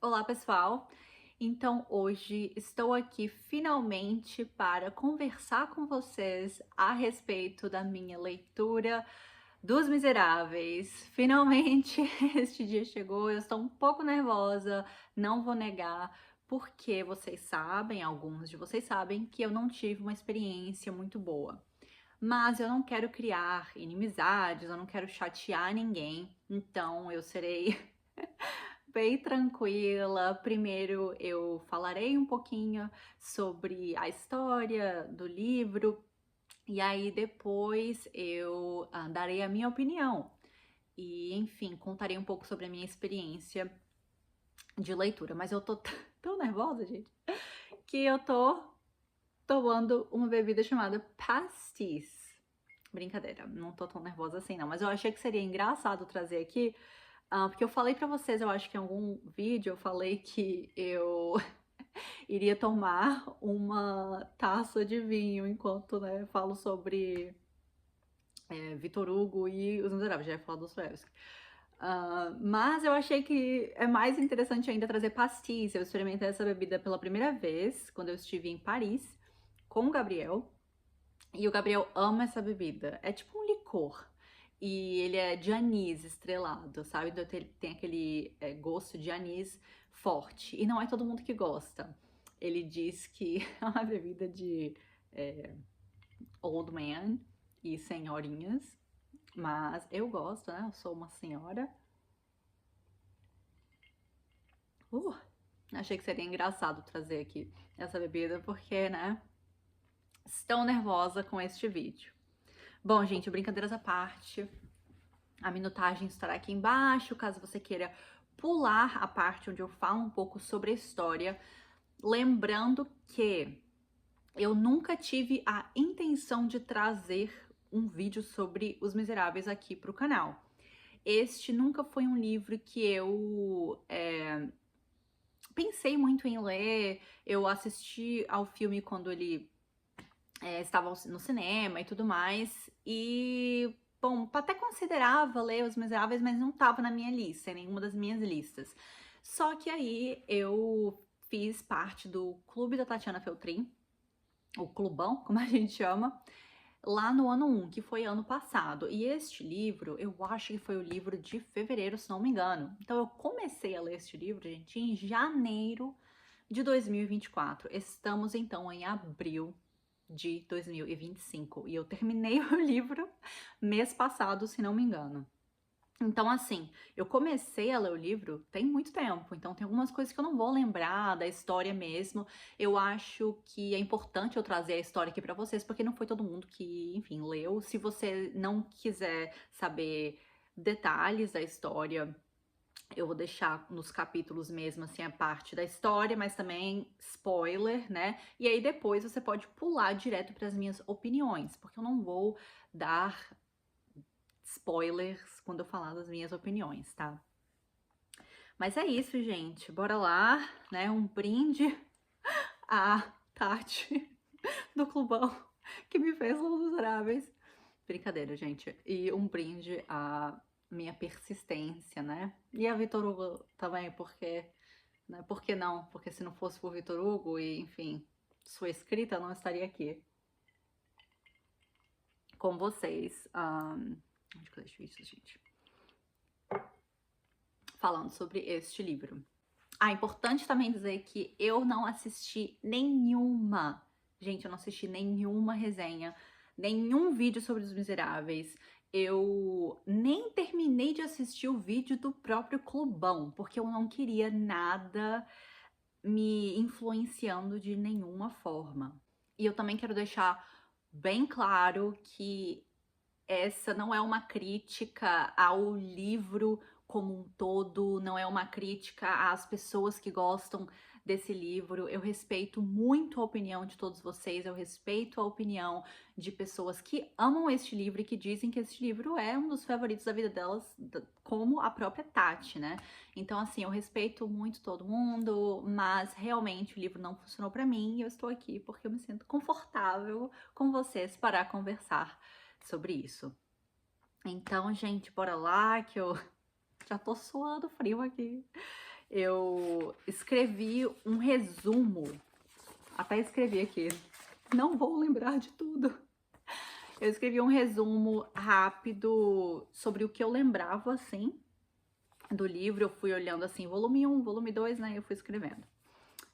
Olá, pessoal! Então, hoje estou aqui finalmente para conversar com vocês a respeito da minha leitura dos Miseráveis. Finalmente este dia chegou, eu estou um pouco nervosa, não vou negar, porque vocês sabem, alguns de vocês sabem, que eu não tive uma experiência muito boa. Mas eu não quero criar inimizades, eu não quero chatear ninguém, então eu serei bem tranquila. Primeiro eu falarei um pouquinho sobre a história do livro e aí depois eu darei a minha opinião. E, enfim, contarei um pouco sobre a minha experiência de leitura. Mas eu tô tão nervosa, gente, que eu tô tomando uma bebida chamada pastis. Brincadeira, não tô tão nervosa assim não, mas eu achei que seria engraçado trazer aqui, porque eu falei pra vocês, eu acho que em algum vídeo eu falei que eu iria tomar uma taça de vinho enquanto, né, falo sobre Victor Hugo e Os Miseráveis, já ia falar do Dostoiévski. Mas eu achei que é mais interessante ainda trazer pastis. Eu experimentei essa bebida pela primeira vez quando eu estive em Paris com o Gabriel. E o Gabriel ama essa bebida. É tipo um licor. E ele é de anis estrelado, sabe? Então tem aquele gosto de anis forte. E não é todo mundo que gosta. Ele diz que é uma bebida de old man e senhorinhas. Mas eu gosto, né? Eu sou uma senhora. Uh, Achei que seria engraçado trazer aqui essa bebida, porque, né? Estou nervosa com este vídeo. Bom, gente, brincadeiras à parte, a minutagem estará aqui embaixo, caso você queira pular a parte onde eu falo um pouco sobre a história. Lembrando que eu nunca tive a intenção de trazer um vídeo sobre Os Miseráveis aqui para o canal. Este nunca foi um livro que eu pensei muito em ler. Eu assisti ao filme quando ele estava no cinema e tudo mais, e bom, até considerava ler Os Miseráveis, mas não estava na minha lista, em nenhuma das minhas listas. Só que aí eu fiz parte do Clube da Tatiana Feltrin, o Clubão, como a gente chama, lá no ano 1, que foi ano passado. E este livro, eu acho que foi o livro de fevereiro, se não me engano. Então eu comecei a ler este livro, gente, em janeiro de 2024. Estamos então em abril de 2025 e eu terminei o livro mês passado, se não me engano. Então, assim, eu comecei a ler o livro tem muito tempo, então tem algumas coisas que eu não vou lembrar da história mesmo. Eu acho que é importante eu trazer a história aqui pra vocês, porque não foi todo mundo que, enfim, leu. Se você não quiser saber detalhes da história, eu vou deixar nos capítulos mesmo, assim, a parte da história, mas também spoiler, né? E aí depois você pode pular direto para as minhas opiniões, porque eu não vou dar spoilers quando eu falar das minhas opiniões, tá? Mas é isso, gente. Bora lá, né? Um brinde à Tati do Clubão que me fez Los Miseráveis. Brincadeira, gente. E um brinde à minha persistência, né? E a Vitor Hugo também, porque, né? Por que não? Porque se não fosse por Vitor Hugo e, enfim, sua escrita, eu não estaria aqui com vocês. Onde que eu deixo isso, gente? Falando sobre este livro. Importante também dizer que eu não assisti nenhuma, gente, eu não assisti nenhuma resenha, nenhum vídeo sobre Os Miseráveis. Eu nem terminei de assistir o vídeo do próprio Clubão, porque eu não queria nada me influenciando de nenhuma forma. E eu também quero deixar bem claro que essa não é uma crítica ao livro como um todo, não é uma crítica às pessoas que gostam desse livro. Eu respeito muito a opinião de todos vocês, eu respeito a opinião de pessoas que amam este livro e que dizem que este livro é um dos favoritos da vida delas, como a própria Tati, né? Então, assim, eu respeito muito todo mundo, mas realmente o livro não funcionou pra mim e eu estou aqui porque eu me sinto confortável com vocês para conversar sobre isso. Então, gente, bora lá que eu já tô suando frio aqui. eu escrevi um resumo, até escrevi aqui, não vou lembrar de tudo. Eu escrevi um resumo rápido sobre o que eu lembrava, assim, do livro. Eu fui olhando, assim, volume 1, volume 2, né, e eu fui escrevendo.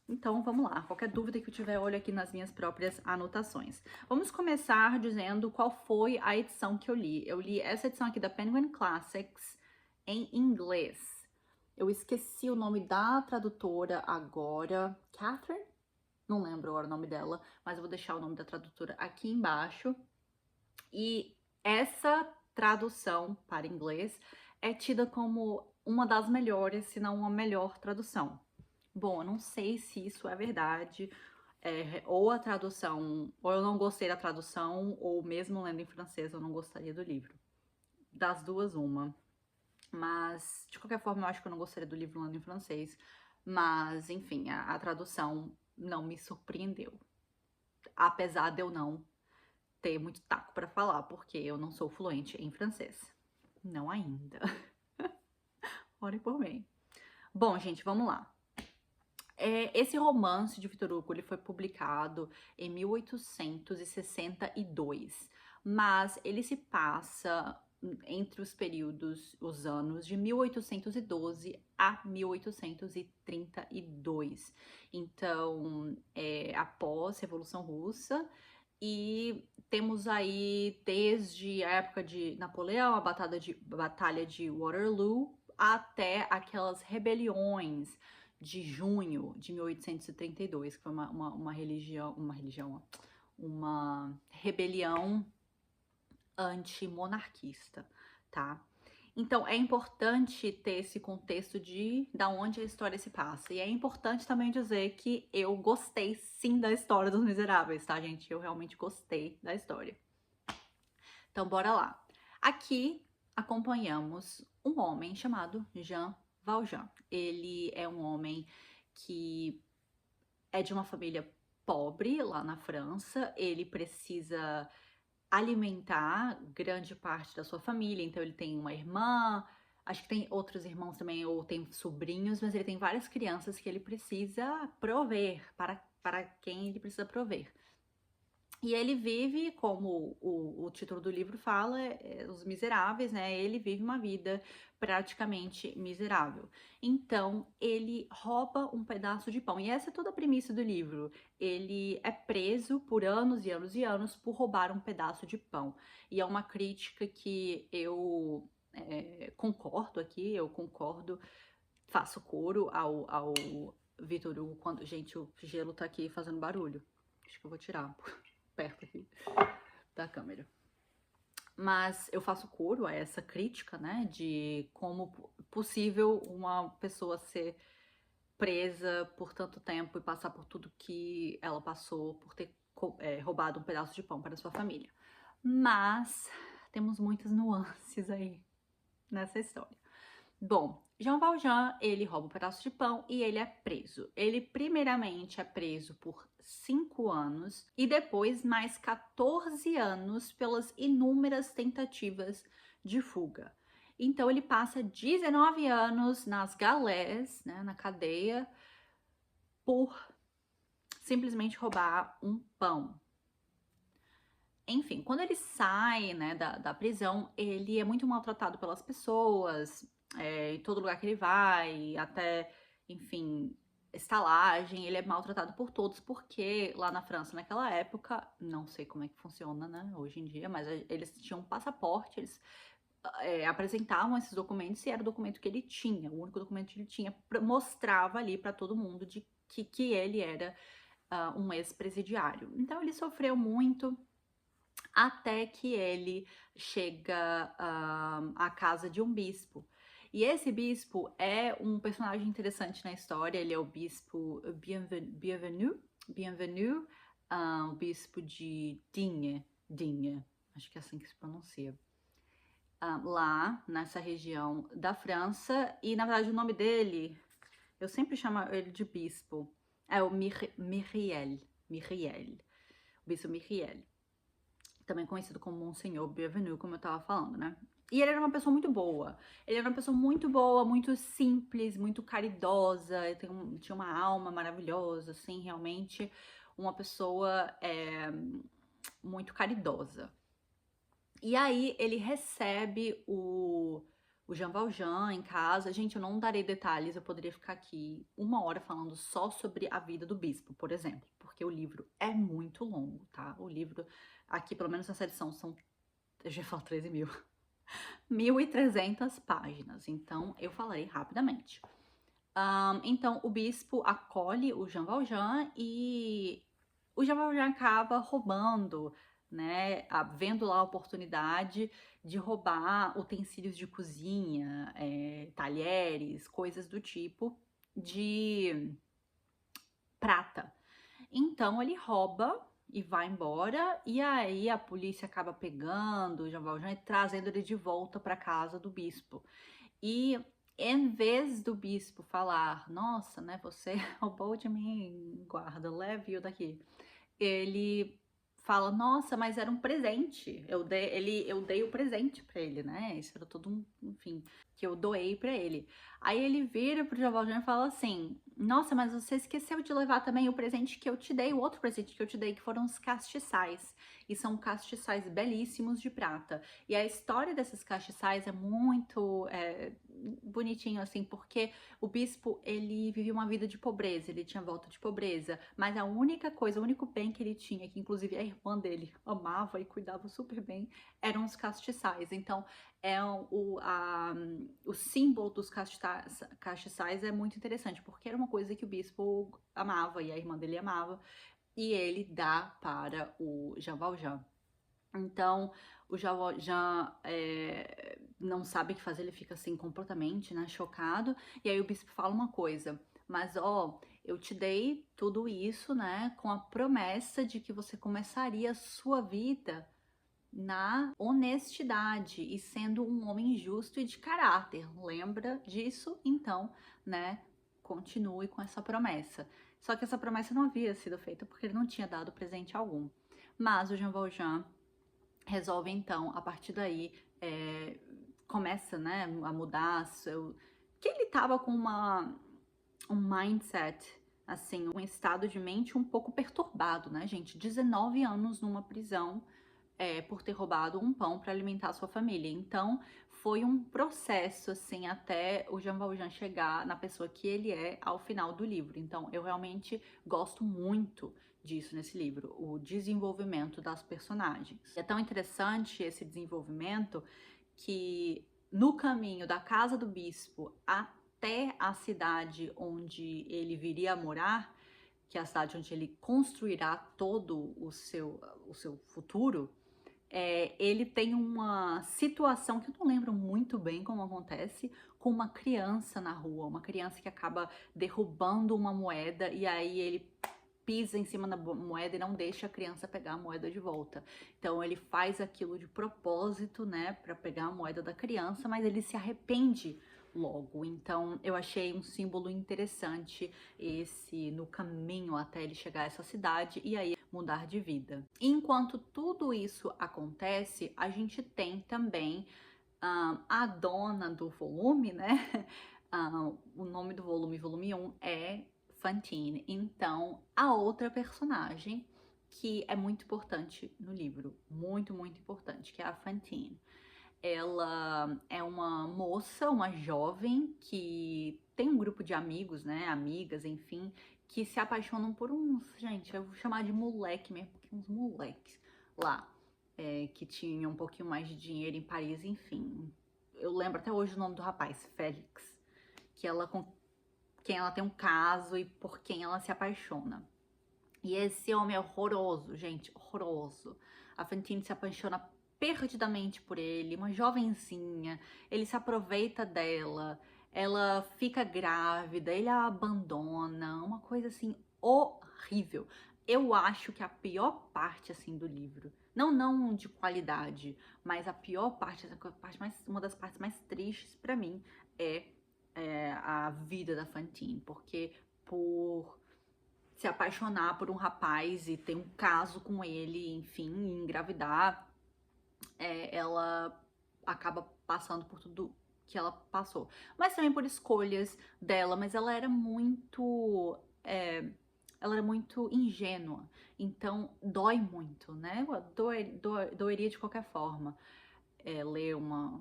Então, vamos lá. Qualquer dúvida que eu tiver, olho aqui nas minhas próprias anotações. Vamos começar dizendo qual foi a edição que eu li. Eu li essa edição aqui da Penguin Classics em inglês. Eu esqueci o nome da tradutora agora. Catherine? Não lembro agora o nome dela, mas eu vou deixar o nome da tradutora aqui embaixo. E essa tradução para inglês é tida como uma das melhores, se não a melhor tradução. Bom, eu não sei se isso é verdade, ou a tradução, ou eu não gostei da tradução, ou mesmo lendo em francês eu não gostaria do livro. Das duas, uma. Mas, de qualquer forma, eu acho que eu não gostaria do livro lendo em francês. Mas, enfim, a tradução não me surpreendeu. Apesar de eu não ter muito taco para falar, porque eu não sou fluente em francês. Não ainda. Orem por mim. Bom, gente, vamos lá. Esse romance de Victor Hugo ele foi publicado em 1862, mas ele se passa entre os períodos, os anos de 1812 a 1832. Então, após a Revolução Russa, e temos aí desde a época de Napoleão, a Batalha de Waterloo, até aquelas rebeliões de junho de 1832, que foi uma rebelião antimonarquista, tá? Então, é importante ter esse contexto de da onde a história se passa. E é importante também dizer que eu gostei sim da história dos Miseráveis, tá, gente? Eu realmente gostei da história. Então, bora lá. Aqui acompanhamos um homem chamado Jean Valjean. Ele é um homem que é de uma família pobre lá na França. Ele precisa alimentar grande parte da sua família. Então, ele tem uma irmã, acho que tem outros irmãos também, ou tem sobrinhos, mas ele tem várias crianças que ele precisa prover, para quem ele precisa prover. E ele vive, como o título do livro fala, Os Miseráveis, né? Ele vive uma vida praticamente miserável. Então, ele rouba um pedaço de pão. E essa é toda a premissa do livro. Ele é preso por anos e anos e anos por roubar um pedaço de pão. E é uma crítica que eu concordo aqui, eu concordo, faço coro ao Victor Hugo quando... Gente, o gelo tá aqui fazendo barulho. Acho que eu vou tirar perto aqui da câmera. Mas eu faço coro a essa crítica, né, de como possível uma pessoa ser presa por tanto tempo e passar por tudo que ela passou por ter roubado um pedaço de pão para sua família. Mas temos muitas nuances aí nessa história. Bom, Jean Valjean, ele rouba um pedaço de pão e ele é preso. Ele primeiramente é preso por 5 anos e depois mais 14 anos pelas inúmeras tentativas de fuga. Então ele passa 19 anos nas galés, né, na cadeia, por simplesmente roubar um pão. Enfim, quando ele sai, né, da prisão, ele é muito maltratado pelas pessoas, em todo lugar que ele vai, até, enfim, estalagem, ele é maltratado por todos, porque lá na França, naquela época, não sei como é que funciona, né, hoje em dia, mas eles tinham um passaporte, eles apresentavam esses documentos e era o documento que ele tinha, o único documento que ele tinha, mostrava ali para todo mundo de que ele era um ex-presidiário. Então ele sofreu muito, até que ele chega à casa de um bispo. E esse bispo é um personagem interessante na história, ele é o bispo Bienvenu, o bispo de Digne, acho que é assim que se pronuncia, lá nessa região da França. E na verdade o nome dele, eu sempre chamo ele de bispo, é o Myriel, o bispo Myriel, também conhecido como Monsenhor Bienvenu, como eu tava falando, né? E ele era uma pessoa muito boa. Ele era uma pessoa muito boa, muito simples, muito caridosa. Tinha uma alma maravilhosa, assim, realmente uma pessoa muito caridosa. E aí ele recebe o Jean Valjean em casa. Gente, eu não darei detalhes, eu poderia ficar aqui 1 hora falando só sobre a vida do bispo, por exemplo, porque o livro é muito longo, tá? O livro, aqui, pelo menos nessa edição, eu já falo 13 mil, 1.300 páginas, então eu falarei rapidamente. Então, o bispo acolhe o Jean Valjean e o Jean Valjean acaba roubando, né, vendo lá a oportunidade de roubar utensílios de cozinha, talheres, coisas do tipo, de prata. Então ele rouba e vai embora, e aí a polícia acaba pegando o Jean Valjean e trazendo ele de volta para casa do bispo. E em vez do bispo falar, nossa, né, você roubou de mim, guarda, leve-o daqui, ele fala, nossa, mas era um presente. Eu dei o presente pra ele, né? Isso era todo enfim, que eu doei pra ele. Aí ele vira pro Jean Valjean e fala assim: nossa, mas você esqueceu de levar também o presente que eu te dei, o outro presente que eu te dei, que foram os castiçais. E são castiçais belíssimos de prata. E a história desses castiçais é muito bonitinho, assim, porque o bispo, ele vivia uma vida de pobreza, ele tinha volta de pobreza, mas a única coisa, o único bem que ele tinha, que inclusive a irmã dele amava e cuidava super bem, eram os castiçais. Então, o símbolo dos castiçais é muito interessante, porque era uma coisa que o bispo amava e a irmã dele amava, e ele dá para o Jean Valjean. Então, o Jean Valjean não sabe o que fazer, ele fica assim completamente, né, chocado. E aí o bispo fala uma coisa, mas ó, eu te dei tudo isso, né, com a promessa de que você começaria a sua vida na honestidade e sendo um homem justo e de caráter. Lembra disso? Então, né, continue com essa promessa. Só que essa promessa não havia sido feita porque ele não tinha dado presente algum. Mas o Jean Valjean resolve então, a partir daí, começa, né, a mudar que ele tava com um mindset, assim, um estado de mente um pouco perturbado, né, gente? 19 anos numa prisão por ter roubado um pão para alimentar a sua família. Então, foi um processo, assim, até o Jean Valjean chegar na pessoa que ele é ao final do livro. Então, eu realmente gosto muito disso nesse livro, o desenvolvimento das personagens. É tão interessante esse desenvolvimento que no caminho da casa do bispo até a cidade onde ele viria a morar, que é a cidade onde ele construirá todo o seu futuro, ele tem uma situação que eu não lembro muito bem como acontece, com uma criança na rua, uma criança que acaba derrubando uma moeda e aí ele pisa em cima da moeda e não deixa a criança pegar a moeda de volta. Então ele faz aquilo de propósito, né, para pegar a moeda da criança, mas ele se arrepende logo. Então eu achei um símbolo interessante esse no caminho até ele chegar a essa cidade e aí mudar de vida. Enquanto tudo isso acontece, a gente tem também a dona do volume, né? O nome do volume, volume 1, é Fantine. Então, a outra personagem que é muito importante no livro, muito, muito importante, que é a Fantine. Ela é uma moça, uma jovem que tem um grupo de amigos, né, amigas, enfim, que se apaixonam por uns, gente, eu vou chamar de moleque mesmo, porque uns moleques lá, que tinham um pouquinho mais de dinheiro em Paris, enfim. Eu lembro até hoje o nome do rapaz, Félix, com quem ela tem um caso e por quem ela se apaixona. E esse homem é horroroso, gente, horroroso. A Fantine se apaixona perdidamente por ele, uma jovenzinha, ele se aproveita dela, ela fica grávida, ele a abandona, uma coisa assim horrível. Eu acho que a pior parte assim do livro, não de qualidade, mas a pior parte, uma das partes mais tristes pra mim é a vida da Fantine, porque por se apaixonar por um rapaz e ter um caso com ele, enfim, e engravidar, ela acaba passando por tudo que ela passou. Mas também por escolhas dela, mas ela era muito... ela era muito ingênua, então dói muito, né? Doeria de qualquer forma ler uma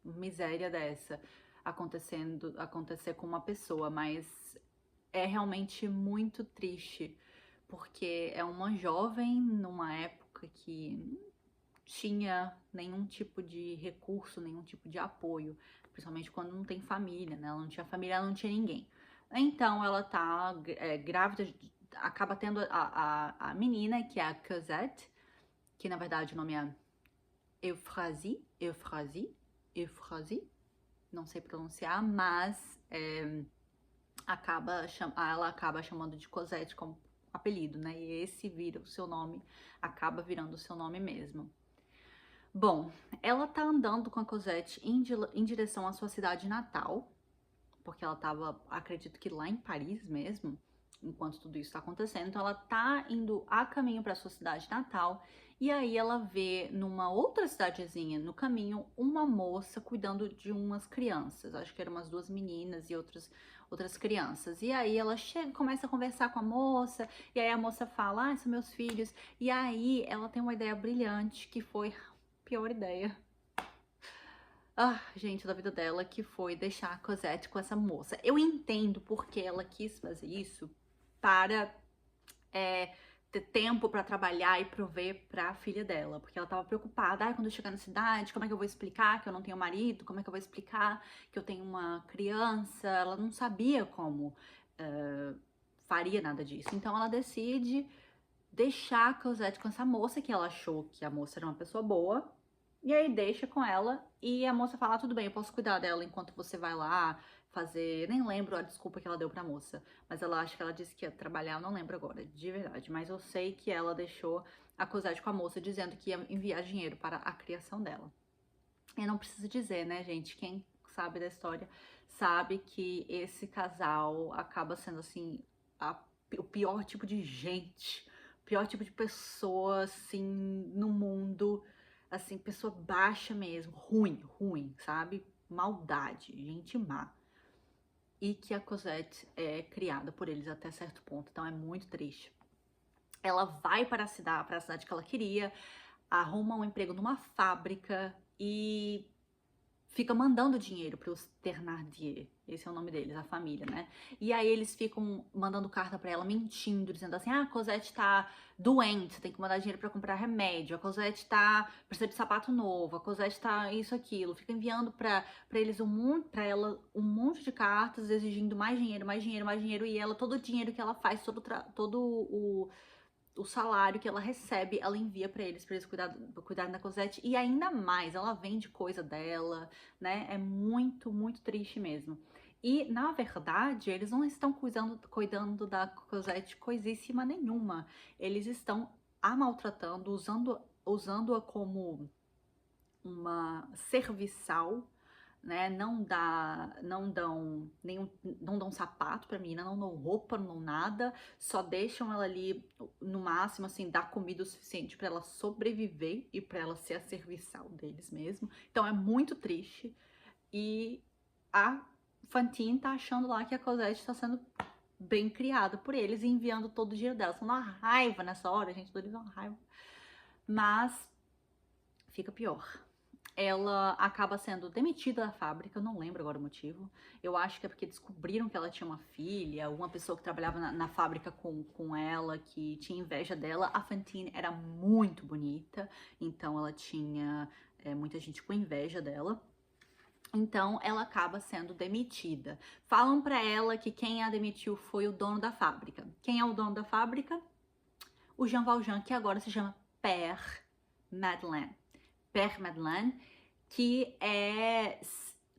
miséria dessa acontecer com uma pessoa, mas é realmente muito triste, porque é uma jovem numa época que não tinha nenhum tipo de recurso, nenhum tipo de apoio, principalmente quando não tem família, né? Ela não tinha família, ela não tinha ninguém. Então ela tá grávida, acaba tendo a menina, que é a Cosette, que na verdade o nome é Euphrasie, não sei pronunciar, mas ela acaba chamando de Cosette como apelido, né? E esse vira o seu nome, acaba virando o seu nome mesmo. Bom, ela tá andando com a Cosette em direção à sua cidade natal, porque ela tava, acredito que lá em Paris mesmo, enquanto tudo isso tá acontecendo. Então ela tá indo a caminho para sua cidade natal, e aí ela vê numa outra cidadezinha no caminho uma moça cuidando de umas crianças, acho que eram umas 2 meninas e outras crianças. E aí ela chega, começa a conversar com a moça, e aí a moça fala: "Ah, são meus filhos". E aí ela tem uma ideia brilhante, que foi a pior ideia, gente, da vida dela, que foi deixar a Cosette com essa moça. Eu entendo porque ela quis fazer isso para ter tempo para trabalhar e prover para a filha dela, porque ela tava preocupada: quando eu chegar na cidade, como é que eu vou explicar que eu não tenho marido? Como é que eu vou explicar que eu tenho uma criança? Ela não sabia como faria nada disso. Então ela decide deixar a Cosette com essa moça, que ela achou que a moça era uma pessoa boa. E aí deixa com ela, e a moça fala: tudo bem, eu posso cuidar dela enquanto você vai lá fazer... Nem lembro a desculpa que ela deu pra moça, mas ela acha que ela disse que ia trabalhar, eu não lembro agora, de verdade. Mas eu sei que ela deixou a Cosette com a moça, dizendo que ia enviar dinheiro para a criação dela. Eu não preciso dizer, né, gente? Quem sabe da história sabe que esse casal acaba sendo, assim, o pior tipo de gente, o pior tipo de pessoa, assim, no mundo. Assim, pessoa baixa mesmo, ruim, sabe? Maldade, gente má. E que a Cosette é criada por eles até certo ponto, então é muito triste. Ela vai para a cidade que ela queria, arruma um emprego numa fábrica e fica mandando dinheiro para os Thénardier, esse é o nome deles, a família, né? E aí eles ficam mandando carta para ela, mentindo, dizendo assim: a Cosette tá doente, tem que mandar dinheiro para comprar remédio, a Cosette precisa de sapato novo, a Cosette tá isso, aquilo. Fica enviando para ela um monte de cartas, exigindo mais dinheiro, e ela, todo o dinheiro que ela faz, todo o salário que ela recebe, ela envia pra eles cuidarem da Cosette, e ainda mais, ela vende coisa dela, né? É muito, muito triste mesmo. E, na verdade, eles não estão cuidando da Cosette coisíssima nenhuma. Eles estão a maltratando, usando-a como uma serviçal, né? Não dão sapato pra menina, não dão roupa, não dão nada, só deixam ela ali, no máximo, assim, dar comida o suficiente pra ela sobreviver e pra ela ser a serviçal deles mesmo. Então é muito triste. E a Fantine tá achando lá que a Cosette tá sendo bem criada por eles e enviando todo o dinheiro dela. São uma raiva nessa hora, gente, tô uma raiva. Mas fica pior. Ela acaba sendo demitida da fábrica, eu não lembro agora o motivo. Eu acho que é porque descobriram que ela tinha uma filha, uma pessoa que trabalhava na fábrica com ela, que tinha inveja dela. A Fantine era muito bonita, então ela tinha muita gente com inveja dela. Então ela acaba sendo demitida. Falam pra ela que quem a demitiu foi o dono da fábrica. Quem é o dono da fábrica? O Jean Valjean, que agora se chama Père Madeleine. Père Madeleine, que é,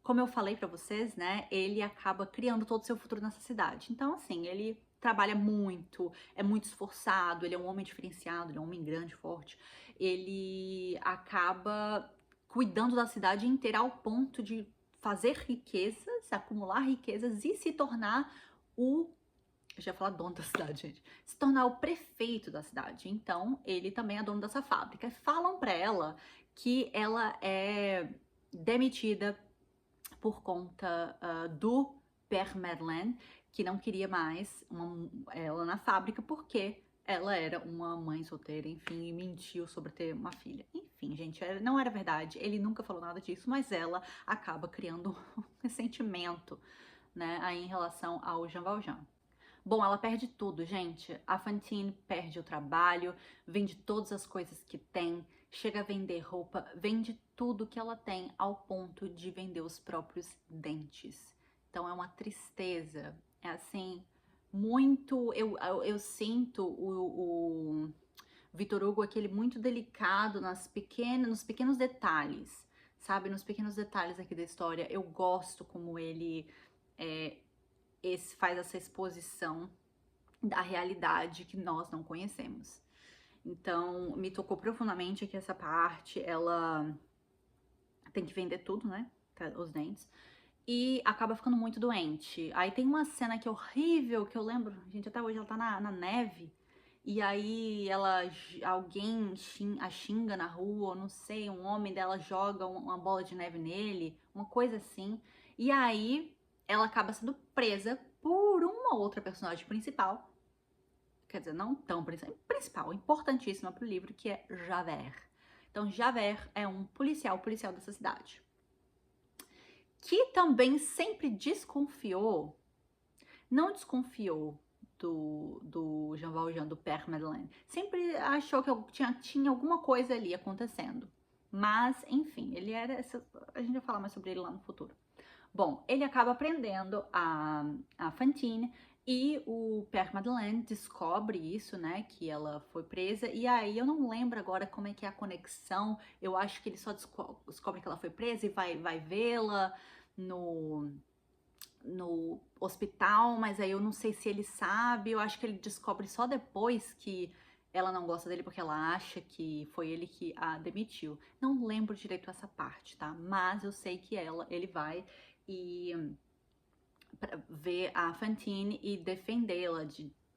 como eu falei pra vocês, né, ele acaba criando todo o seu futuro nessa cidade. Então, assim, ele trabalha muito, é muito esforçado, ele é um homem diferenciado, ele é um homem grande, forte. Ele acaba cuidando da cidade inteira ao ponto de fazer riquezas, acumular riquezas e se tornar eu já ia falar dono da cidade, gente. Se tornar o prefeito da cidade. Então, ele também é dono dessa fábrica. Falam pra ela que ela é demitida por conta do Père Madeleine, que não queria mais ela na fábrica porque ela era uma mãe solteira, enfim, e mentiu sobre ter uma filha. Enfim, gente, não era verdade, ele nunca falou nada disso, mas ela acaba criando um ressentimento, né, aí em relação ao Jean Valjean. Bom, ela perde tudo, gente. A Fantine perde o trabalho, vende todas as coisas que tem, chega a vender roupa, vende tudo que ela tem ao ponto de vender os próprios dentes. Então é uma tristeza. É assim, muito. Eu sinto o Victor Hugo aquele muito delicado nos pequenos detalhes, sabe? Nos pequenos detalhes aqui da história. Eu gosto como ele é, faz essa exposição da realidade que nós não conhecemos. Então, me tocou profundamente aqui essa parte. Ela tem que vender tudo, né? Os dentes. E acaba ficando muito doente. Aí tem uma cena que é horrível, que eu lembro, gente, até hoje ela tá na neve. E aí alguém a xinga na rua, não sei, um homem dela joga uma bola de neve nele, uma coisa assim. E aí ela acaba sendo presa por uma outra personagem principal. Quer dizer, não tão principal, importantíssima pro livro, que é Javert. Então, Javert é um policial dessa cidade. Que também sempre desconfiou, não desconfiou do Jean Valjean, do Père Madeleine. Sempre achou que tinha alguma coisa ali acontecendo. Mas, enfim, ele era... A gente vai falar mais sobre ele lá no futuro. Bom, ele acaba prendendo a Fantine e o Père Madeleine descobre isso, né, que ela foi presa. E aí eu não lembro agora como é que é a conexão. Eu acho que ele só descobre que ela foi presa e vai vê-la no hospital, mas aí eu não sei se ele sabe. Eu acho que ele descobre só depois que ela não gosta dele porque ela acha que foi ele que a demitiu. Não lembro direito essa parte, tá? Mas eu sei que ele vai e ver a Fantine e defendê-la,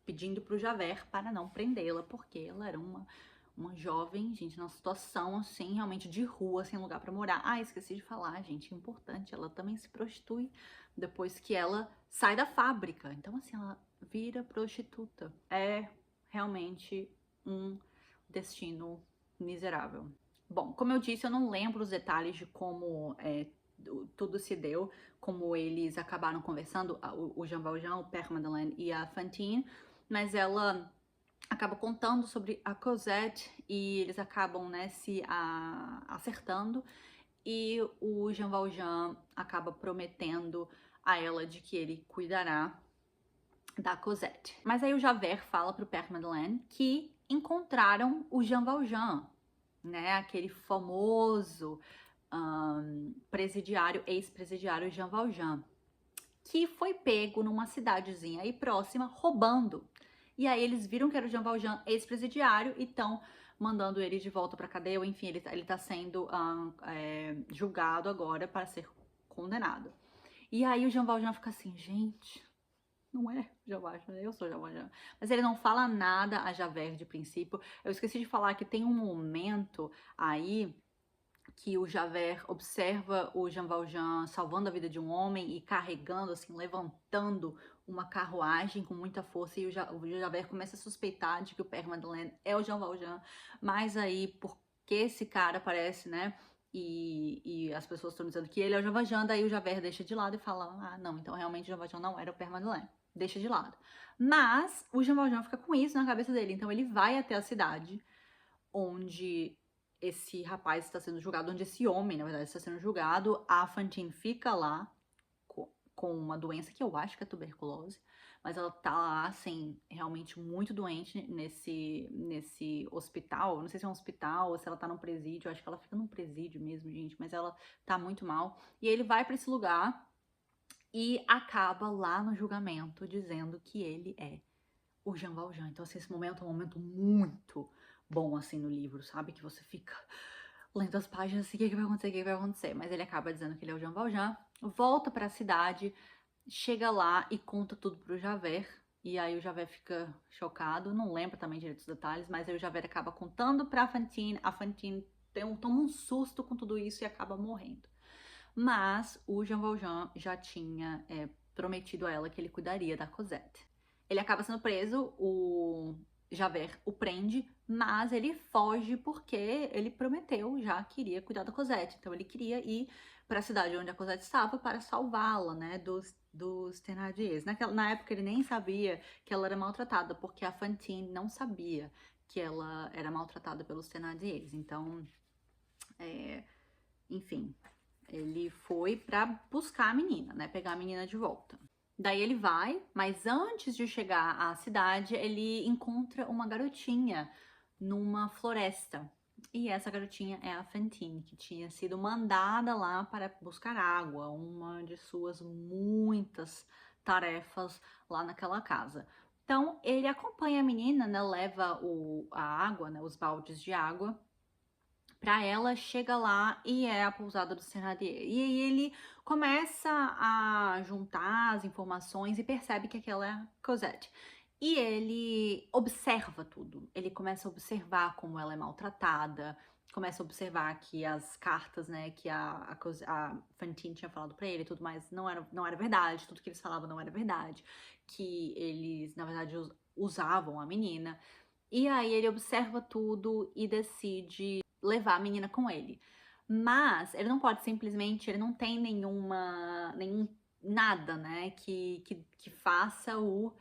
pedindo pro Javert para não prendê-la, porque ela era uma jovem, gente, numa situação assim, realmente de rua, sem lugar para morar. Ah, esqueci de falar, gente, importante, ela também se prostitui depois que ela sai da fábrica. Então, assim, ela vira prostituta. É realmente um destino miserável. Bom, como eu disse, eu não lembro os detalhes de como tudo se deu, como eles acabaram conversando, o Jean Valjean, o Père Madeleine e a Fantine, mas ela acaba contando sobre a Cosette e eles acabam, né, se acertando, e o Jean Valjean acaba prometendo a ela de que ele cuidará da Cosette. Mas aí o Javert fala pro Père Madeleine que encontraram o Jean Valjean, né, aquele famoso presidiário, ex-presidiário Jean Valjean, que foi pego numa cidadezinha aí próxima roubando. E aí eles viram que era o Jean Valjean, ex-presidiário, e estão mandando ele de volta pra cadeia, ou enfim, ele tá sendo julgado agora para ser condenado. E aí o Jean Valjean fica assim, gente, não é Jean Valjean, eu sou Jean Valjean. Mas ele não fala nada a Javert de princípio. Eu esqueci de falar que tem um momento aí que o Javert observa o Jean Valjean salvando a vida de um homem e carregando, assim, levantando uma carruagem com muita força, e o Javert começa a suspeitar de que o Père Madeleine é o Jean Valjean, mas aí, porque esse cara aparece, né, e as pessoas estão dizendo que ele é o Jean Valjean, daí o Javert deixa de lado e fala, ah, não, então realmente o Jean Valjean não era o Père Madeleine, deixa de lado. Mas o Jean Valjean fica com isso na cabeça dele, então ele vai até a cidade onde esse rapaz está sendo julgado, onde esse homem, na verdade, está sendo julgado. A Fantine fica lá com uma doença que eu acho que é tuberculose, mas ela tá lá, assim, realmente muito doente nesse hospital. Não sei se é um hospital ou se ela tá num presídio. Eu acho que ela fica num presídio mesmo, gente, mas ela tá muito mal. E ele vai para esse lugar e acaba lá no julgamento dizendo que ele é o Jean Valjean. Então, assim, esse momento é um momento muito bom, assim, no livro, sabe? Que você fica lendo as páginas assim, o que vai acontecer, o que vai acontecer? Mas ele acaba dizendo que ele é o Jean Valjean, volta pra cidade, chega lá e conta tudo pro Javert. E aí o Javert fica chocado, não lembra também direito dos detalhes, mas aí o Javert acaba contando pra Fantine, a Fantine toma um susto com tudo isso e acaba morrendo. Mas o Jean Valjean já tinha prometido a ela que ele cuidaria da Cosette. Ele acaba sendo preso, o Javert o prende, mas ele foge porque ele prometeu, já queria cuidar da Cosette. Então ele queria ir para a cidade onde a Cosette estava para salvá-la, né, dos Thénardiers. Na época ele nem sabia que ela era maltratada, porque a Fantine não sabia que ela era maltratada pelos Thénardiers. Então, enfim, ele foi para buscar a menina, né, pegar a menina de volta. Daí ele vai, mas antes de chegar à cidade, ele encontra uma garotinha numa floresta. E essa garotinha é a Fantine, que tinha sido mandada lá para buscar água, uma de suas muitas tarefas lá naquela casa. Então ele acompanha a menina, né, leva a água, né, os baldes de água para ela, chega lá e é a pousada do Thénardier. E aí ele começa a juntar as informações e percebe que aquela é a Cosette. E ele observa tudo. Ele começa a observar como ela é maltratada, começa a observar que as cartas, né, que a Fantine tinha falado para ele e tudo mais, não era verdade, tudo que eles falavam não era verdade, que eles, na verdade, usavam a menina. E aí ele observa tudo e decide levar a menina com ele. Mas ele não pode simplesmente, ele não tem nada, né, que faça o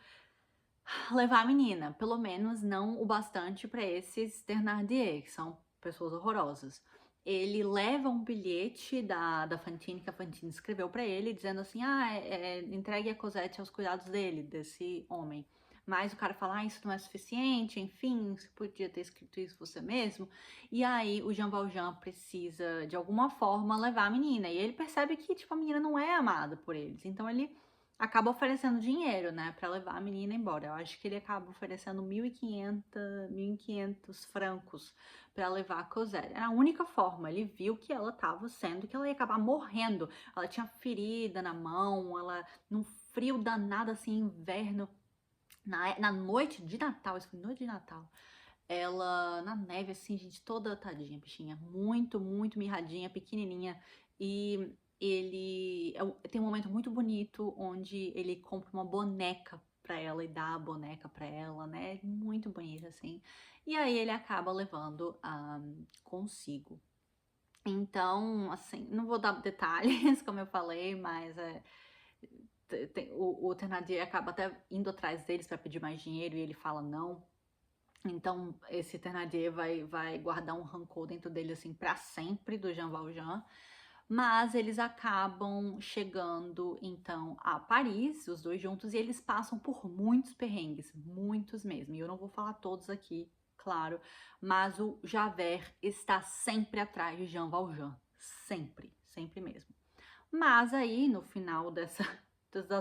levar a menina. Pelo menos não o bastante para esses Thénardier, que são pessoas horrorosas. Ele leva um bilhete da Fantine, que a Fantine escreveu para ele, dizendo assim, entregue a Cosette aos cuidados dele, desse homem. Mas o cara fala, isso não é suficiente, enfim, você podia ter escrito isso você mesmo. E aí o Jean Valjean precisa, de alguma forma, levar a menina. E ele percebe que, tipo, a menina não é amada por eles. Então ele acaba oferecendo dinheiro, né, pra levar a menina embora. Eu acho que ele acaba oferecendo 1.500 francos pra levar a Cosette. Era a única forma. Ele viu que ela tava que ela ia acabar morrendo. Ela tinha ferida na mão, ela, num frio danado, assim, inverno, na noite de Natal, isso foi noite de Natal, ela na neve, assim, gente, toda tadinha, bichinha, muito, muito mirradinha, pequenininha, e tem um momento muito bonito onde ele compra uma boneca pra ela e dá a boneca pra ela, né, muito bonita, assim, e aí ele acaba levando consigo. Então, assim, não vou dar detalhes, como eu falei, mas o Thénardier acaba até indo atrás deles para pedir mais dinheiro e ele fala não. Então esse Thénardier vai guardar um rancor dentro dele assim para sempre do Jean Valjean. Mas eles acabam chegando então a Paris, os dois juntos, e eles passam por muitos perrengues, muitos mesmo. E eu não vou falar todos aqui, claro, mas o Javert está sempre atrás de Jean Valjean, sempre, sempre mesmo. Mas aí no final das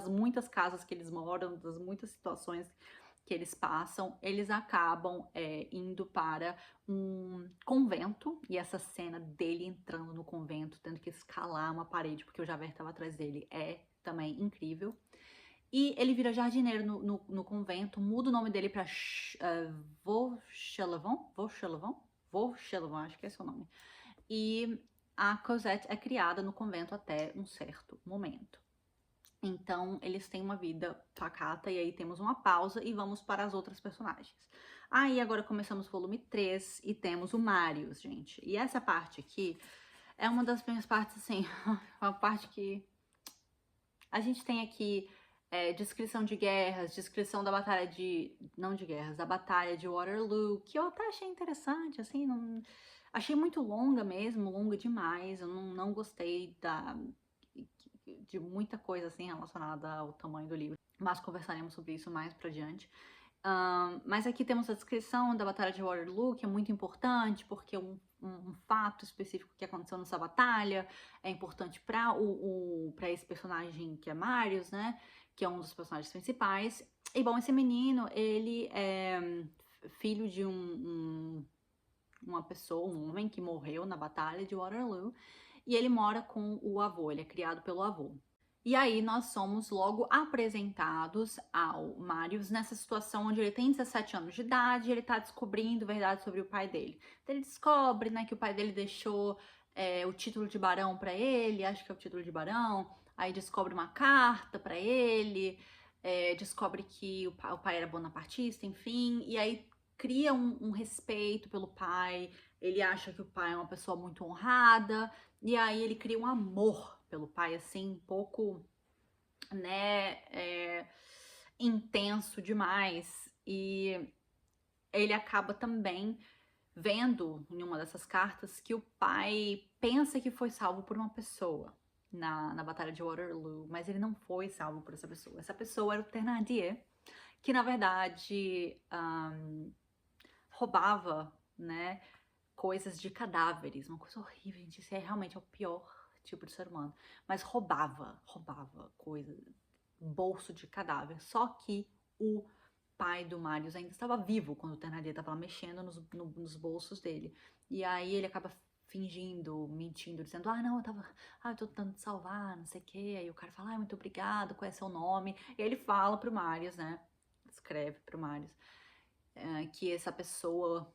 muitas casas que eles moram, das muitas situações que eles passam, eles acabam indo para um convento, e essa cena dele entrando no convento, tendo que escalar uma parede, porque o Javert estava atrás dele, é também incrível. E ele vira jardineiro no convento, muda o nome dele para Vauchelevent, acho que esse é o nome. E a Cosette é criada no convento até um certo momento. Então, eles têm uma vida pacata, e aí temos uma pausa e vamos para as outras personagens. Aí, agora começamos o volume 3 e temos o Marius, gente. E essa parte aqui é uma das minhas partes, assim, uma parte que a gente tem aqui descrição de guerras, descrição da batalha não de guerras, da batalha de Waterloo, que eu até achei interessante, assim, não, achei muito longa mesmo, longa demais, eu não gostei de muita coisa assim relacionada ao tamanho do livro, mas conversaremos sobre isso mais pra diante. Mas aqui temos a descrição da Batalha de Waterloo, que é muito importante, porque um fato específico que aconteceu nessa batalha é importante para esse personagem que é Marius, né? Que é um dos personagens principais. E bom, esse menino, ele é filho de uma pessoa, um homem que morreu na Batalha de Waterloo, e ele mora com o avô, ele é criado pelo avô. E aí nós somos logo apresentados ao Marius nessa situação onde ele tem 17 anos de idade e ele tá descobrindo verdade sobre o pai dele. Então ele descobre, né, que o pai dele deixou o título de barão pra ele, acho que é o título de barão, aí descobre uma carta pra ele, descobre que o pai era bonapartista, enfim, e aí cria um respeito pelo pai, ele acha que o pai é uma pessoa muito honrada, e aí ele cria um amor pelo pai, assim, um pouco, né, intenso demais. E ele acaba também vendo em uma dessas cartas que o pai pensa que foi salvo por uma pessoa na Batalha de Waterloo, mas ele não foi salvo por essa pessoa. Essa pessoa era o Thénardier, que na verdade roubava, né, coisas de cadáveres, uma coisa horrível, gente, isso é realmente o pior tipo de ser humano, mas roubava coisa, bolso de cadáver, só que o pai do Marius ainda estava vivo quando o Thénardier estava lá mexendo nos bolsos dele, e aí ele acaba fingindo, mentindo, dizendo, não, eu tô tentando te salvar, não sei o que, aí o cara fala, muito obrigado, qual é seu nome, e aí ele fala pro Marius, né, escreve pro Marius, que essa pessoa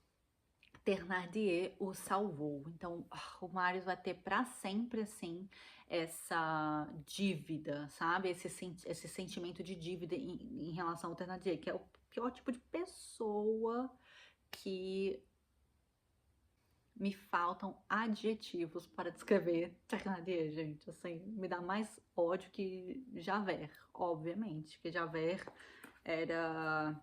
Thénardier o salvou. Então, o Marius vai ter para sempre, assim, essa dívida, sabe? Esse sentimento de dívida em relação ao Thénardier, que é o pior tipo de pessoa que me faltam adjetivos para descrever Thénardier, gente. Assim, me dá mais ódio que Javert, obviamente. Que Javert era...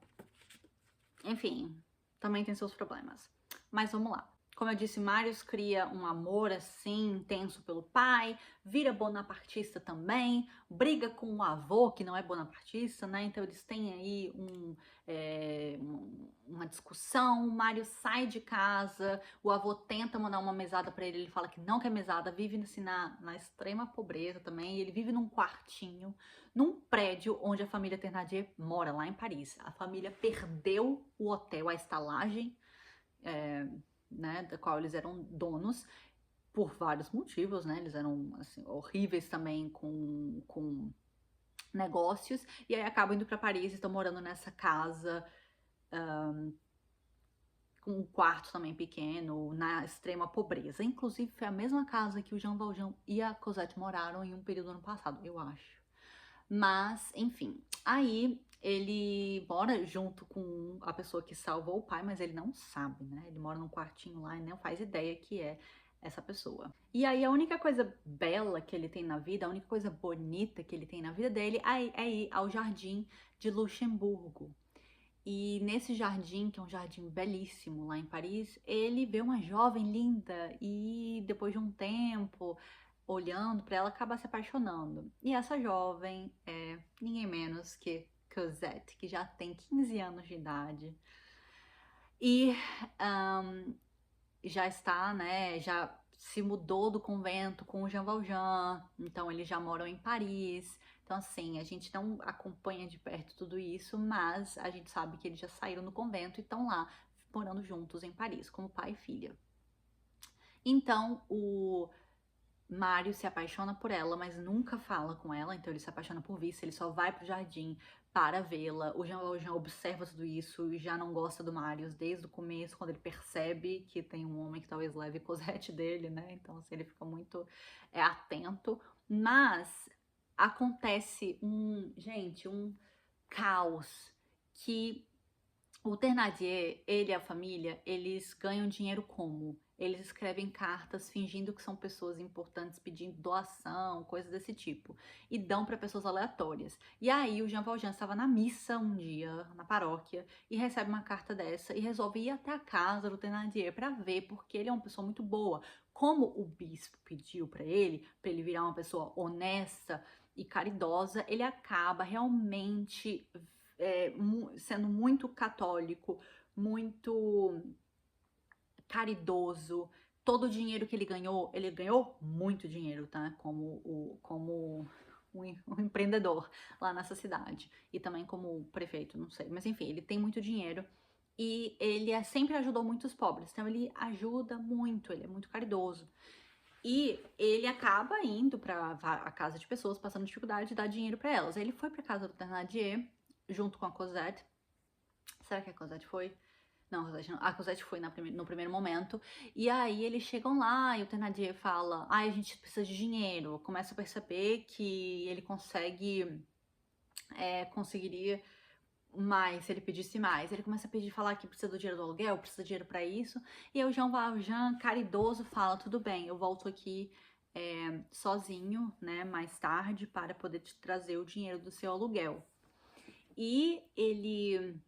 Enfim, também tem seus problemas. Mas vamos lá. Como eu disse, Marius cria um amor assim intenso pelo pai, vira bonapartista também, briga com o avô, que não é bonapartista, né? Então eles têm aí uma discussão. O Marius sai de casa, o avô tenta mandar uma mesada para ele, ele fala que não quer mesada, vive assim na extrema pobreza também. E ele vive num quartinho, num prédio onde a família Thénardier mora, lá em Paris. A família perdeu o hotel, a estalagem, né, da qual eles eram donos, por vários motivos, né, eles eram, assim, horríveis também com negócios, e aí acabam indo para Paris e estão morando nessa casa, com um quarto também pequeno, na extrema pobreza. Inclusive, foi a mesma casa que o Jean Valjean e a Cosette moraram em um período ano passado, eu acho. Mas, enfim, aí ele mora junto com a pessoa que salvou o pai, mas ele não sabe, né? Ele mora num quartinho lá e não faz ideia que é essa pessoa. E aí a única coisa bela que ele tem na vida, a única coisa bonita que ele tem na vida dele é ir ao Jardim de Luxemburgo. E nesse jardim, que é um jardim belíssimo lá em Paris, ele vê uma jovem linda e depois de um tempo olhando para ela acaba se apaixonando. E essa jovem é ninguém menos que Cosette, que já tem 15 anos de idade e já está, né, já se mudou do convento com o Jean Valjean, então eles já moram em Paris. Então, assim, a gente não acompanha de perto tudo isso, mas a gente sabe que eles já saíram do convento e estão lá morando juntos em Paris, como pai e filha. Então, o Mário se apaixona por ela, mas nunca fala com ela, então ele se apaixona por vista, ele só vai pro jardim para vê-la. O Jean Valjean observa tudo isso e já não gosta do Marius desde o começo, quando ele percebe que tem um homem que talvez leve Cosette dele, né? Então, assim, ele fica muito atento. Mas acontece um caos que o Thénardier, ele e a família, eles ganham dinheiro como? Eles escrevem cartas fingindo que são pessoas importantes, pedindo doação, coisas desse tipo, e dão para pessoas aleatórias. E aí o Jean Valjean estava na missa um dia, na paróquia, e recebe uma carta dessa e resolve ir até a casa do Thénardier para ver, porque ele é uma pessoa muito boa. Como o bispo pediu para ele virar uma pessoa honesta e caridosa, ele acaba realmente sendo muito católico, muito caridoso. Todo o dinheiro que ele ganhou muito dinheiro, tá? Como um empreendedor lá nessa cidade. E também como prefeito, não sei. Mas enfim, ele tem muito dinheiro. E ele sempre ajudou muitos pobres. Então ele ajuda muito, ele é muito caridoso. E ele acaba indo pra a casa de pessoas passando dificuldade e dá dinheiro pra elas. Aí ele foi pra casa do Thénardier, junto com a Cosette. Será que a Cosette foi? Não, a Cosette foi no primeiro momento. E aí eles chegam lá e o Thénardier fala: ai, a gente precisa de dinheiro. Começa a perceber que ele conseguiria mais se ele pedisse mais. Ele começa a pedir, falar que precisa do dinheiro do aluguel, precisa de dinheiro pra isso. E aí o Jean Valjean, caridoso, fala: tudo bem, eu volto aqui sozinho, né, mais tarde, para poder te trazer o dinheiro do seu aluguel. E ele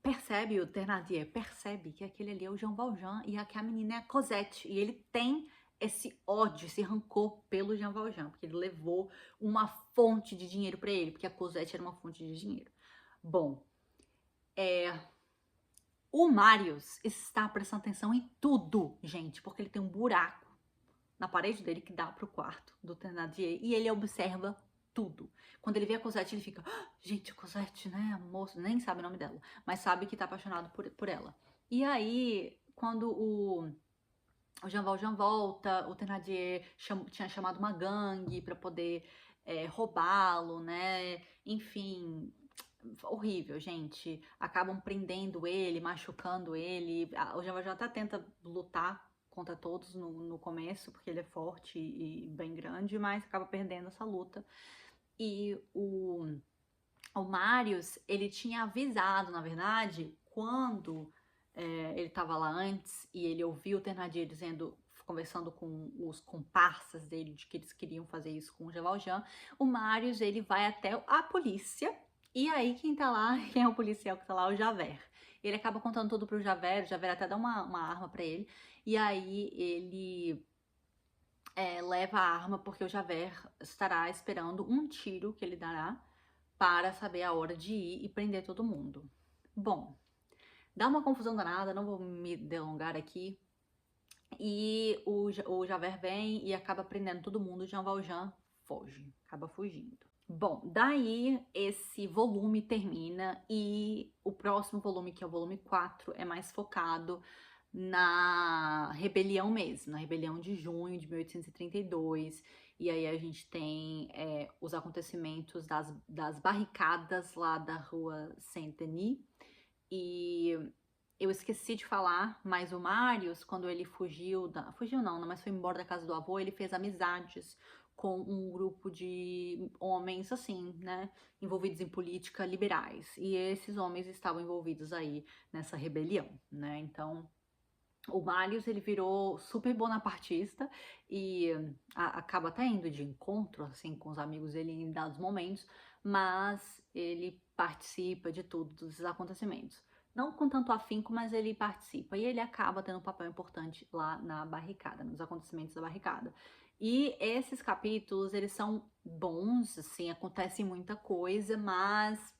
percebe, o Thénardier percebe que aquele ali é o Jean Valjean e que a menina é a Cosette. E ele tem esse ódio, esse rancor pelo Jean Valjean, porque ele levou uma fonte de dinheiro pra ele, porque a Cosette era uma fonte de dinheiro. Bom, o Marius está prestando atenção em tudo, gente, porque ele tem um buraco na parede dele que dá pro quarto do Thénardier e ele observa tudo. Quando ele vê a Cosette, ele fica: ah, gente, a Cosette, né, a moça, nem sabe o nome dela, mas sabe que tá apaixonado por ela. E aí, quando o Jean Valjean volta, o Thénardier tinha chamado uma gangue pra poder roubá-lo, né, enfim, horrível, gente. Acabam prendendo ele, machucando ele. O Jean Valjean até tenta lutar contra todos no começo, porque ele é forte e bem grande, mas acaba perdendo essa luta. E o Marius, ele tinha avisado, na verdade, quando ele estava lá antes e ele ouviu o Thénardier conversando com os comparsas dele de que eles queriam fazer isso com o Jean Valjean, o Marius, ele vai até a polícia. E aí, quem tá lá, quem é o policial que tá lá? O Javert. Ele acaba contando tudo pro Javert, o Javert até dá uma arma pra ele. E aí, ele leva a arma porque o Javert estará esperando um tiro que ele dará para saber a hora de ir e prender todo mundo. Bom, dá uma confusão danada, não vou me delongar aqui. E o Javert vem e acaba prendendo todo mundo, o Jean Valjean foge, acaba fugindo. Bom, daí esse volume termina e o próximo volume, que é o volume 4, é mais focado na rebelião mesmo, na rebelião de junho de 1832. E aí a gente tem os acontecimentos das barricadas lá da rua Saint-Denis. E eu esqueci de falar, mas o Marius, quando ele fugiu não, mas foi embora da casa do avô, ele fez amizades com um grupo de homens, assim, né, envolvidos em política liberais. E esses homens estavam envolvidos aí nessa rebelião, né, então o Marius, ele virou super bonapartista e acaba até indo de encontro, assim, com os amigos dele em dados momentos, mas ele participa de todos os acontecimentos. Não com tanto afinco, mas ele participa. E ele acaba tendo um papel importante lá na barricada, nos acontecimentos da barricada. E esses capítulos, eles são bons, assim, acontece muita coisa, mas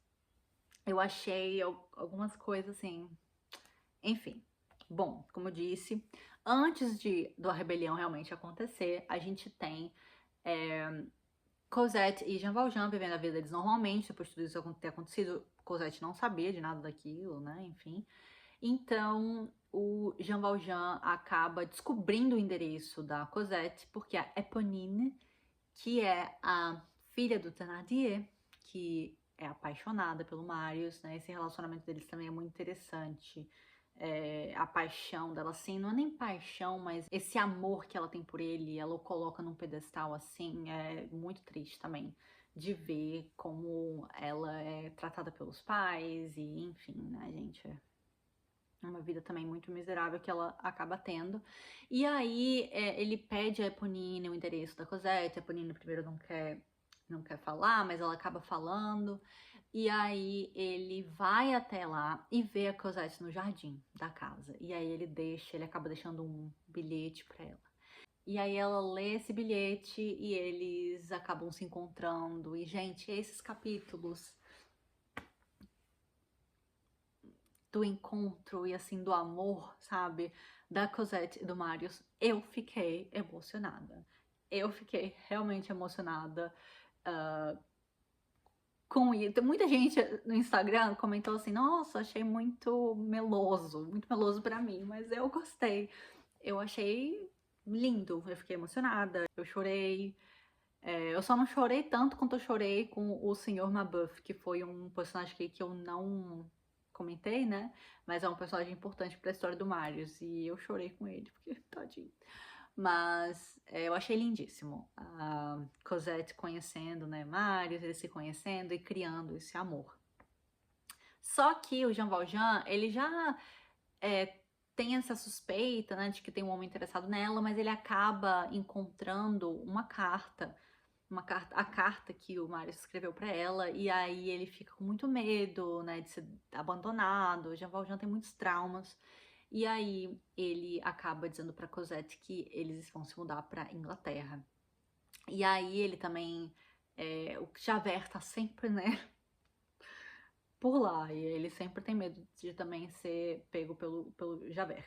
eu achei algumas coisas, assim, enfim. Bom, como eu disse, antes da rebelião realmente acontecer, a gente tem Cosette e Jean Valjean vivendo a vida deles normalmente, depois de tudo isso ter acontecido. Cosette não sabia de nada daquilo, né? Enfim. Então, o Jean Valjean acaba descobrindo o endereço da Cosette, porque a Éponine, que é a filha do Thénardier, que é apaixonada pelo Marius, né? Esse relacionamento deles também é muito interessante. A paixão dela, assim, não é nem paixão, mas esse amor que ela tem por ele, ela o coloca num pedestal, assim, é muito triste também de ver como ela é tratada pelos pais e, enfim, né, gente, é uma vida também muito miserável que ela acaba tendo. E aí ele pede a Eponine o endereço da Cosette. A Eponine primeiro não quer falar, mas ela acaba falando. E aí ele vai até lá e vê a Cosette no jardim da casa. E aí ele acaba deixando um bilhete para ela. E aí ela lê esse bilhete e eles acabam se encontrando. E, gente, esses capítulos do encontro e assim do amor, sabe, da Cosette e do Marius, eu fiquei emocionada. Eu fiquei realmente emocionada com isso. Muita gente no Instagram comentou assim: nossa, achei muito meloso pra mim, mas eu gostei. Eu achei lindo, eu fiquei emocionada, eu chorei. Eu só não chorei tanto quanto eu chorei com o Senhor Mabuff, que foi um personagem que eu não comentei, né? Mas é um personagem importante pra história do Marius. E eu chorei com ele, porque tadinho. Mas eu achei lindíssimo. A Cosette conhecendo, né, Marius, eles se conhecendo e criando esse amor. Só que o Jean Valjean, ele já tem essa suspeita, né, de que tem um homem interessado nela, mas ele acaba encontrando a carta que o Marius escreveu pra ela, e aí ele fica com muito medo, né, de ser abandonado. O Jean Valjean tem muitos traumas, e aí ele acaba dizendo pra Cosette que eles vão se mudar pra Inglaterra. E aí ele também, o Javert tá sempre, né, por lá, e ele sempre tem medo de também ser pego pelo Javert.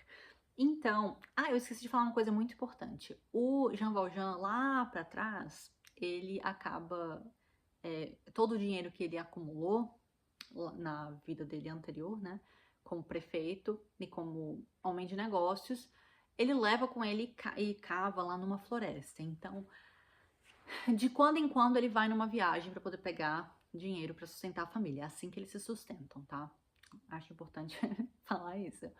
Então, eu esqueci de falar uma coisa muito importante. O Jean Valjean, lá pra trás, ele acaba todo o dinheiro que ele acumulou na vida dele anterior, né, como prefeito e como homem de negócios, ele leva com ele e cava lá numa floresta. Então, de quando em quando ele vai numa viagem para poder pegar dinheiro para sustentar a família. É assim que eles se sustentam, tá? Acho importante falar isso.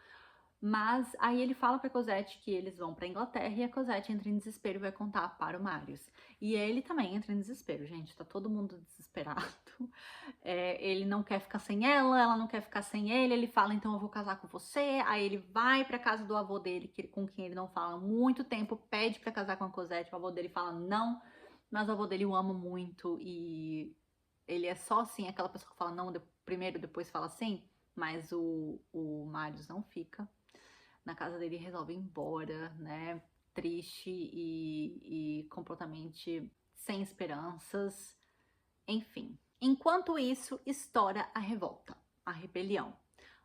Mas aí ele fala pra Cosette que eles vão pra Inglaterra e a Cosette entra em desespero e vai contar para o Marius. E ele também entra em desespero, gente. Tá todo mundo desesperado. Ele não quer ficar sem ela não quer ficar sem ele. Ele fala, então eu vou casar com você. Aí ele vai pra casa do avô dele, com quem ele não fala há muito tempo, pede pra casar com a Cosette. O avô dele fala não, mas o avô dele o ama muito e ele é só assim, aquela pessoa que fala não primeiro, depois fala sim. Mas o Marius não fica na casa dele e resolve ir embora, né? Triste e completamente sem esperanças. Enfim. Enquanto isso, estoura a revolta, a rebelião,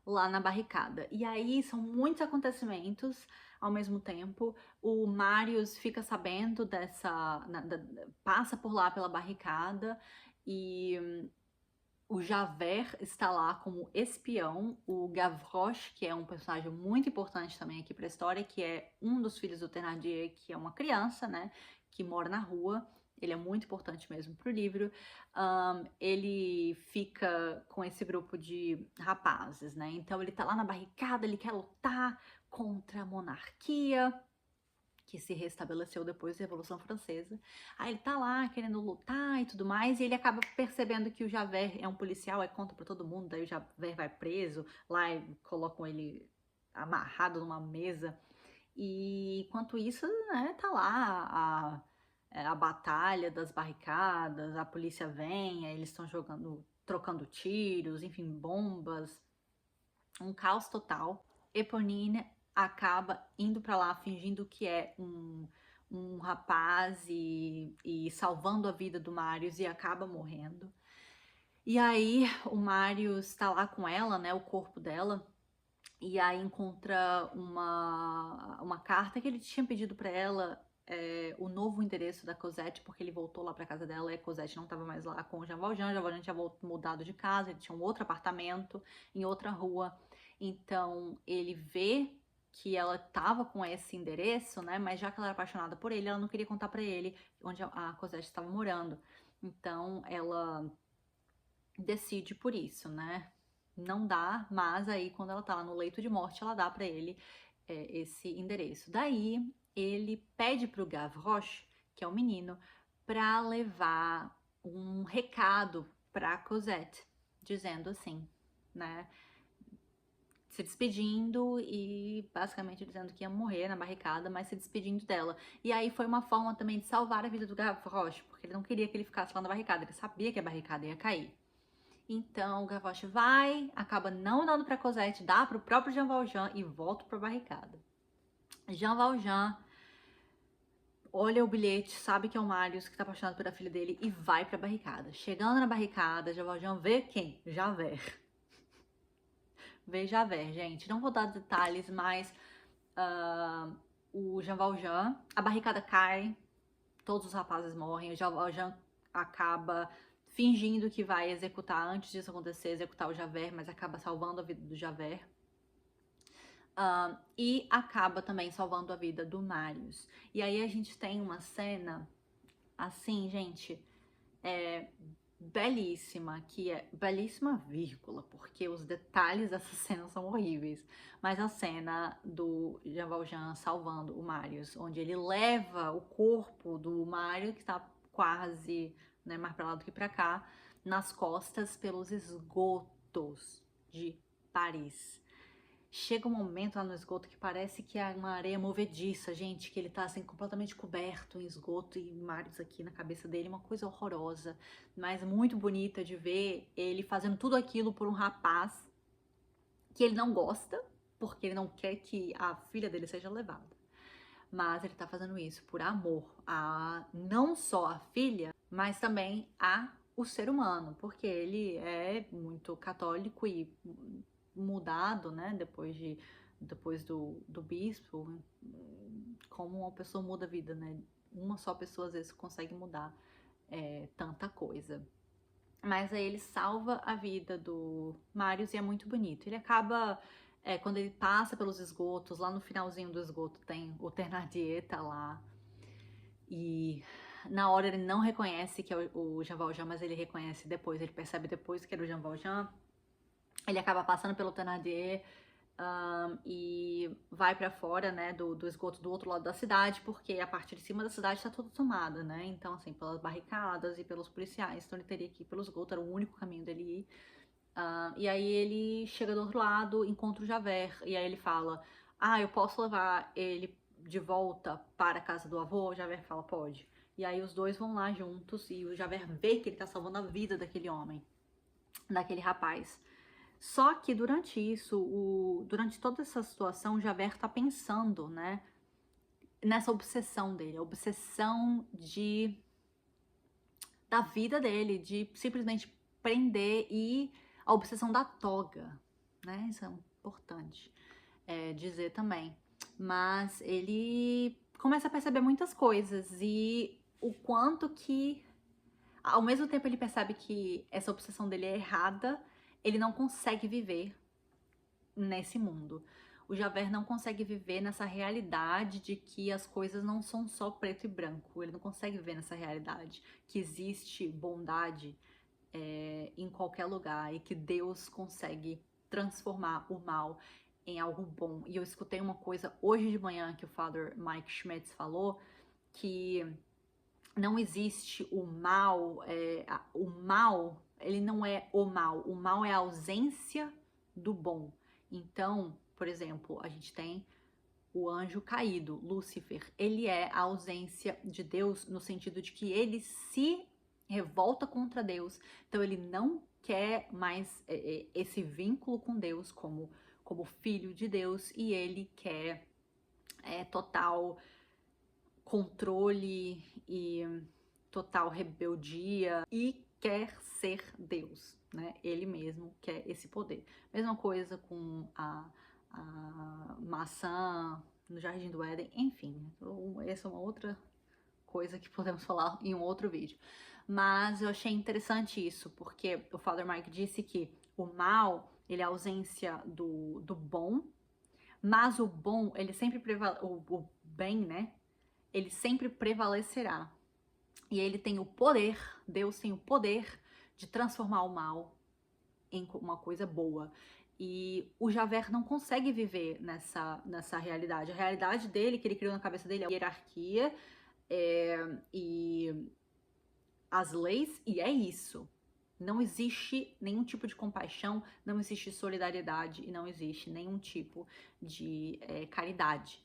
lá na barricada. E aí são muitos acontecimentos ao mesmo tempo. O Marius fica sabendo passa por lá pela barricada e o Javert está lá como espião, o Gavroche, que é um personagem muito importante também aqui para a história, que é um dos filhos do Thénardier, que é uma criança, né, que mora na rua. Ele é muito importante mesmo pro livro. Ele fica com esse grupo de rapazes, né? Então ele tá lá na barricada, ele quer lutar contra a monarquia, que se restabeleceu depois da Revolução Francesa. Aí ele tá lá querendo lutar e tudo mais, e ele acaba percebendo que o Javert é um policial, aí conta pra todo mundo, daí o Javert vai preso, lá e colocam ele amarrado numa mesa. E enquanto isso, né, tá lá a batalha das barricadas, a polícia vem, aí eles estão trocando tiros, enfim, bombas, um caos total. Eponine acaba indo pra lá fingindo que é um rapaz e salvando a vida do Marius e acaba morrendo. E aí o Marius tá lá com ela, né, o corpo dela, e aí encontra uma carta que ele tinha pedido pra ela, o novo endereço da Cosette, porque ele voltou lá pra casa dela e a Cosette não tava mais lá com o Jean Valjean. O Jean Valjean tinha mudado de casa, ele tinha um outro apartamento em outra rua. Então ele vê que ela tava com esse endereço, né? Mas já que ela era apaixonada por ele, ela não queria contar pra ele onde a Cosette estava morando. Então ela decide por isso, né? Não dá, mas aí quando ela tá lá no leito de morte, ela dá pra ele esse endereço. Daí ele pede pro Gavroche, que é o menino, pra levar um recado pra Cosette, dizendo assim, né? Se despedindo e basicamente dizendo que ia morrer na barricada, mas se despedindo dela. E aí foi uma forma também de salvar a vida do Gavroche, porque ele não queria que ele ficasse lá na barricada, ele sabia que a barricada ia cair. Então o Gavroche vai, acaba não dando pra Cosette, dá pro próprio Jean Valjean e volta pra barricada. Jean Valjean olha o bilhete, sabe que é o Marius, que tá apaixonado pela filha dele, e vai pra barricada. Chegando na barricada, Jean Valjean vê quem? Javert. Vê Javert, gente. Não vou dar detalhes, mas o Jean Valjean, a barricada cai, todos os rapazes morrem, o Jean Valjean acaba fingindo que vai executar, antes disso acontecer, executar o Javert, mas acaba salvando a vida do Javert. E acaba também salvando a vida do Marius. E aí a gente tem uma cena, assim, gente, belíssima, que é belíssima, vírgula, porque os detalhes dessa cena são horríveis. Mas a cena do Jean Valjean salvando o Marius, onde ele leva o corpo do Mario, que tá quase, né, mais pra lá do que pra cá, nas costas pelos esgotos de Paris. Chega um momento lá no esgoto que parece que é uma areia movediça, gente, que ele tá assim completamente coberto em esgoto e mares aqui na cabeça dele, uma coisa horrorosa, mas muito bonita de ver ele fazendo tudo aquilo por um rapaz que ele não gosta, porque ele não quer que a filha dele seja levada. Mas ele tá fazendo isso por amor a não só a filha, mas também a o ser humano, porque ele é muito católico e mudado, né, depois do bispo, como uma pessoa muda a vida, né? Uma só pessoa às vezes consegue mudar tanta coisa. Mas aí ele salva a vida do Marius e é muito bonito. Ele acaba, quando ele passa pelos esgotos, lá no finalzinho do esgoto tem o Thénardier, tá lá. E na hora ele não reconhece que é o Jean Valjean, mas ele reconhece depois, ele percebe depois que era o Jean Valjean. Ele acaba passando pelo Thénardier e vai pra fora, né, do esgoto do outro lado da cidade, porque a parte de cima da cidade tá toda tomada, né? Então, assim, pelas barricadas e pelos policiais. Então ele teria que ir pelo esgoto, era o único caminho dele ir. E aí ele chega do outro lado, encontra o Javert, e aí ele fala: Ah, eu posso levar ele de volta para a casa do avô? O Javert fala: Pode. E aí os dois vão lá juntos e o Javert vê que ele tá salvando a vida daquele homem, daquele rapaz. Só que durante isso, durante toda essa situação, o Javert tá pensando, né, nessa obsessão dele, a obsessão da vida dele, de simplesmente prender, e a obsessão da toga, né, isso é importante dizer também. Mas ele começa a perceber muitas coisas e o quanto que, ao mesmo tempo ele percebe que essa obsessão dele é errada, ele não consegue viver nesse mundo. O Javert não consegue viver nessa realidade de que as coisas não são só preto e branco. Ele não consegue viver nessa realidade que existe bondade em qualquer lugar e que Deus consegue transformar o mal em algo bom. E eu escutei uma coisa hoje de manhã que o Father Mike Schmitz falou, que não existe o mal, ele não é o mal é a ausência do bom. Então, por exemplo, a gente tem o anjo caído, Lúcifer, ele é a ausência de Deus no sentido de que ele se revolta contra Deus, então ele não quer mais esse vínculo com Deus como filho de Deus, e ele quer total controle e total rebeldia e quer ser Deus, né? Ele mesmo quer esse poder. Mesma coisa com a maçã no Jardim do Éden, enfim, essa é uma outra coisa que podemos falar em um outro vídeo. Mas eu achei interessante isso, porque o Father Mike disse que o mal, ele é a ausência do bom, mas o bom, ele sempre o bem, né? Ele sempre prevalecerá. E ele tem o poder, Deus tem o poder de transformar o mal em uma coisa boa. E o Javert não consegue viver nessa realidade. A realidade dele, que ele criou na cabeça dele, é a hierarquia e as leis, e é isso. Não existe nenhum tipo de compaixão, não existe solidariedade e não existe nenhum tipo de caridade.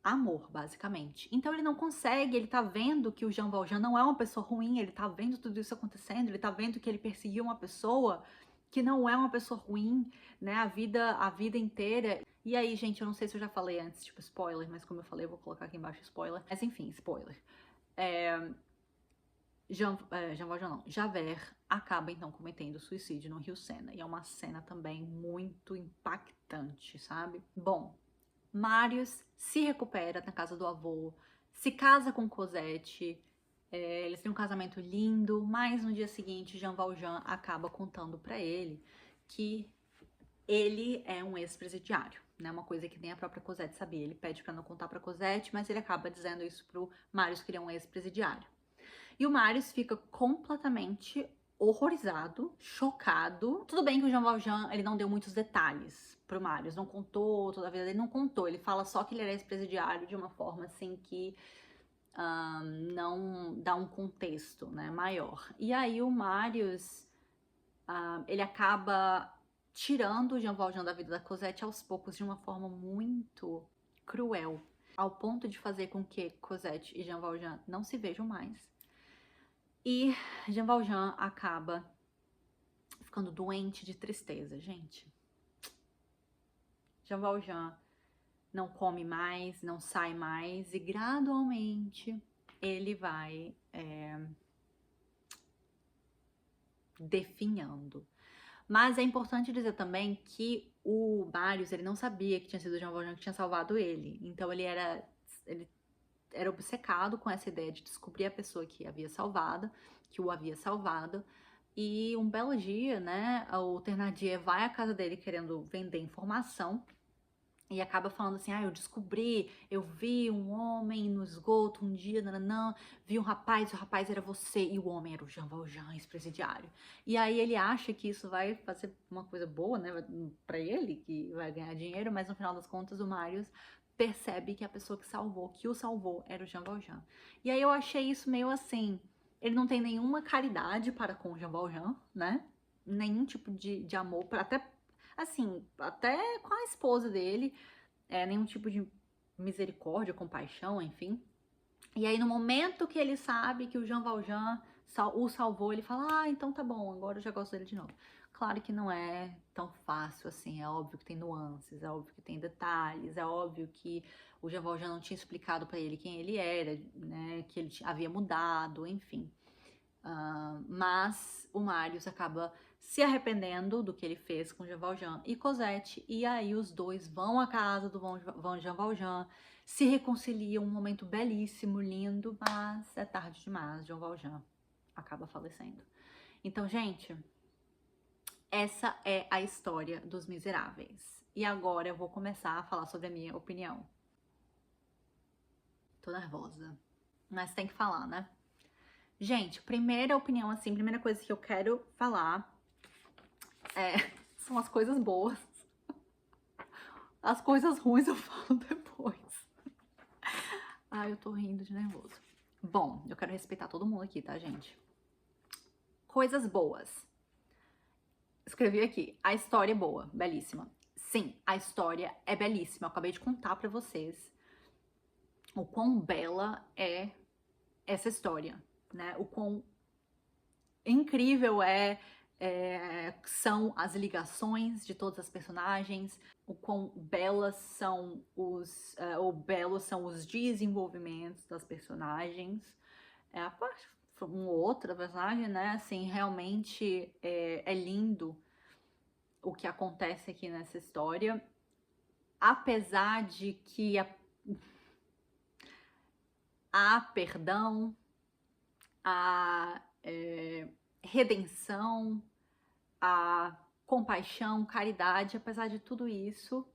Amor, basicamente. Então ele não consegue, ele tá vendo que o Jean Valjean não é uma pessoa ruim, ele tá vendo tudo isso acontecendo, ele tá vendo que ele perseguiu uma pessoa que não é uma pessoa ruim, né, a vida inteira. E aí, gente, eu não sei se eu já falei antes, tipo, spoiler, mas como eu falei, eu vou colocar aqui embaixo spoiler. Mas enfim, spoiler. Jean Valjean não, Javert acaba então cometendo suicídio no Rio Sena. E é uma cena também muito impactante, sabe? Bom, Marius se recupera na casa do avô, se casa com Cosette, eles têm um casamento lindo, mas no dia seguinte Jean Valjean acaba contando pra ele que ele é um ex-presidiário, né? Uma coisa que nem a própria Cosette sabia. Ele pede pra não contar pra Cosette, mas ele acaba dizendo isso pro Marius, que ele é um ex-presidiário. E o Marius fica completamente horrorizado, chocado. Tudo bem que o Jean Valjean, ele não deu muitos detalhes pro Marius, não contou toda a vida dele, não contou. Ele fala só que ele era ex-presidiário de uma forma assim que não dá um contexto, né, maior. E aí o Marius, ele acaba tirando o Jean Valjean da vida da Cosette aos poucos de uma forma muito cruel, ao ponto de fazer com que Cosette e Jean Valjean não se vejam mais. E Jean Valjean acaba ficando doente de tristeza, gente. Jean Valjean não come mais, não sai mais e gradualmente ele vai definhando. Mas é importante dizer também que o Marius, ele não sabia que tinha sido o Jean Valjean que tinha salvado ele. Então ele era obcecado com essa ideia de descobrir a pessoa que o havia salvado. E um belo dia, né, o Thénardier vai à casa dele querendo vender informação e acaba falando assim, eu descobri, eu vi um homem no esgoto um dia, nananã, vi um rapaz, o rapaz era você, e o homem era o Jean Valjean, ex-presidiário. E aí ele acha que isso vai fazer uma coisa boa, né, pra ele, que vai ganhar dinheiro, mas no final das contas o Marius percebe que a pessoa que o salvou, era o Jean Valjean. E aí eu achei isso meio assim, ele não tem nenhuma caridade para com o Jean Valjean, né, nenhum tipo de amor, até assim, até com a esposa dele, nenhum tipo de misericórdia, compaixão, enfim. E aí, no momento que ele sabe que o Jean Valjean o salvou, ele fala, então tá bom, agora eu já gosto dele de novo. Claro que não é tão fácil assim, é óbvio que tem nuances, é óbvio que tem detalhes, é óbvio que o Jean Valjean não tinha explicado pra ele quem ele era, né, que ele havia mudado, enfim. Mas o Marius acaba se arrependendo do que ele fez com Jean Valjean e Cosette, e aí os dois vão à casa do Jean Valjean, se reconciliam, um momento belíssimo, lindo, mas é tarde demais, Jean Valjean acaba falecendo. Então, gente, essa é a história dos Miseráveis. E agora eu vou começar a falar sobre a minha opinião. Tô nervosa, mas tem que falar, né? Gente, primeira opinião, assim, primeira coisa que eu quero falar são as coisas boas. As coisas ruins eu falo depois. Eu tô rindo de nervoso. Bom, eu quero respeitar todo mundo aqui, tá, gente? Coisas boas. Escrevi aqui, a história é boa, belíssima. Sim, a história é belíssima. Eu acabei de contar pra vocês o quão bela é essa história, né? O quão incrível são as ligações de todas as personagens, o quão belas são belos são os desenvolvimentos das personagens. A parte uma outra personagem, né? Assim, realmente é lindo o que acontece aqui nessa história, apesar de que há perdão, há redenção, a compaixão, caridade, apesar de tudo isso,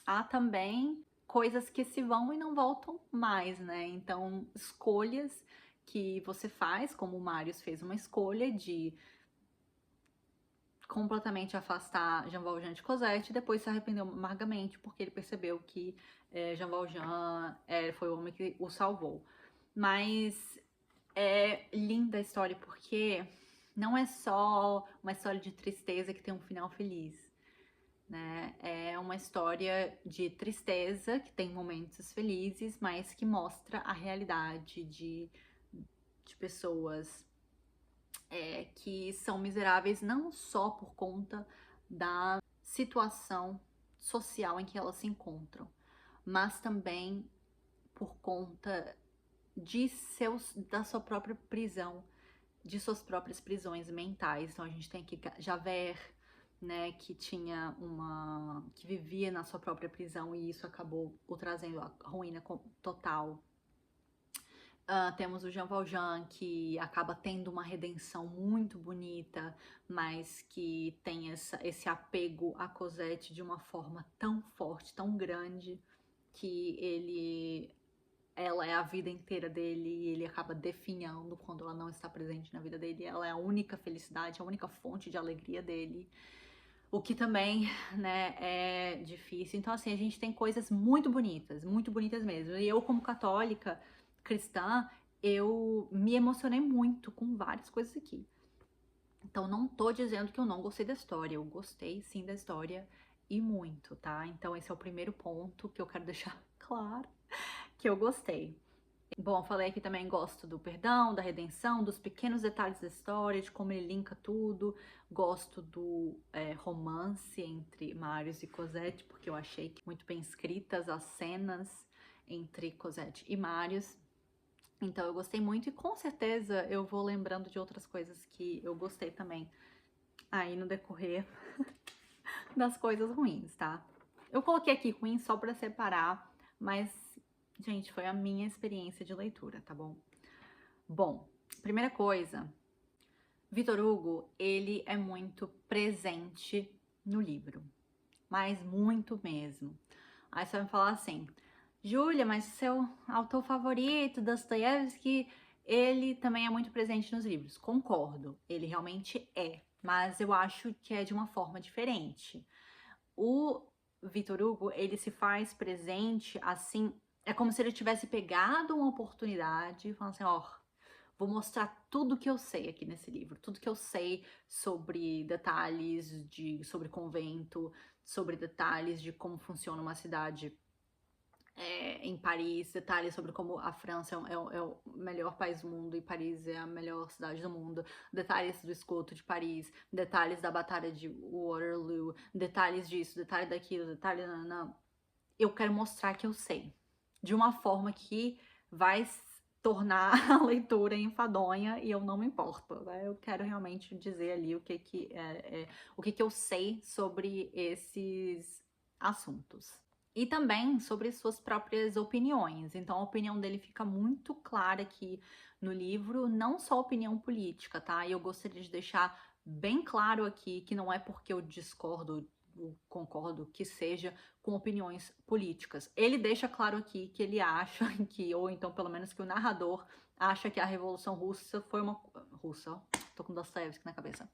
há também coisas que se vão e não voltam mais, né? Então, escolhas que você faz, como o Marius fez uma escolha de completamente afastar Jean Valjean de Cosette, e depois se arrependeu amargamente porque ele percebeu que Jean Valjean foi o homem que o salvou. Mas é linda a história porque não é só uma história de tristeza que tem um final feliz, né? É uma história de tristeza que tem momentos felizes, mas que mostra a realidade de pessoas que são miseráveis não só por conta da situação social em que elas se encontram, mas também por conta da sua própria prisão, de suas próprias prisões mentais. Então a gente tem aqui Javert, né, que vivia na sua própria prisão e isso acabou o trazendo a ruína total. Temos o Jean Valjean, que acaba tendo uma redenção muito bonita, mas que tem esse apego a Cosette de uma forma tão forte, tão grande, que ela é a vida inteira dele e ele acaba definhando quando ela não está presente na vida dele. Ela é a única felicidade, a única fonte de alegria dele. O que também, né, é difícil. Então, assim, a gente tem coisas muito bonitas mesmo. E eu, como católica, cristã, eu me emocionei muito com várias coisas aqui. Então, não tô dizendo que eu não gostei da história. Eu gostei, sim, da história e muito, tá? Então, esse é o primeiro ponto que eu quero deixar claro, que eu gostei. Bom, falei aqui também gosto do perdão, da redenção, dos pequenos detalhes da história, de como ele linka tudo. Gosto do romance entre Marius e Cosette, porque eu achei que muito bem escritas as cenas entre Cosette e Marius. Então eu gostei muito e com certeza eu vou lembrando de outras coisas que eu gostei também aí no decorrer das coisas ruins, tá? Eu coloquei aqui ruim só pra separar, mas, gente, foi a minha experiência de leitura, tá bom? Bom, primeira coisa, Victor Hugo, ele é muito presente no livro, mas muito mesmo. Aí você vai me falar assim, Júlia, mas seu autor favorito, Dostoiévski, ele também é muito presente nos livros. Concordo, ele realmente é, mas eu acho que é de uma forma diferente. O Victor Hugo, ele se faz presente assim, é como se ele tivesse pegado uma oportunidade e falando assim, ó, vou mostrar tudo que eu sei aqui nesse livro, tudo que eu sei sobre detalhes sobre convento, sobre detalhes de como funciona uma cidade em Paris, detalhes sobre como a França é o melhor país do mundo e Paris é a melhor cidade do mundo, detalhes do esgoto de Paris, detalhes da batalha de Waterloo, detalhes disso, detalhe daquilo, detalhe... Não. Eu quero mostrar que eu sei, de uma forma que vai tornar a leitura enfadonha e eu não me importo, né? Eu quero realmente dizer ali o que eu sei sobre esses assuntos. E também sobre suas próprias opiniões. Então a opinião dele fica muito clara aqui no livro, não só opinião política, tá? E eu gostaria de deixar bem claro aqui que não é porque eu discordo ou concordo que seja com opiniões políticas. Ele deixa claro aqui que ele acha que, ou então pelo menos que o narrador acha que a Revolução Russa foi uma... Russa, ó, tô com Dostoiévski na cabeça.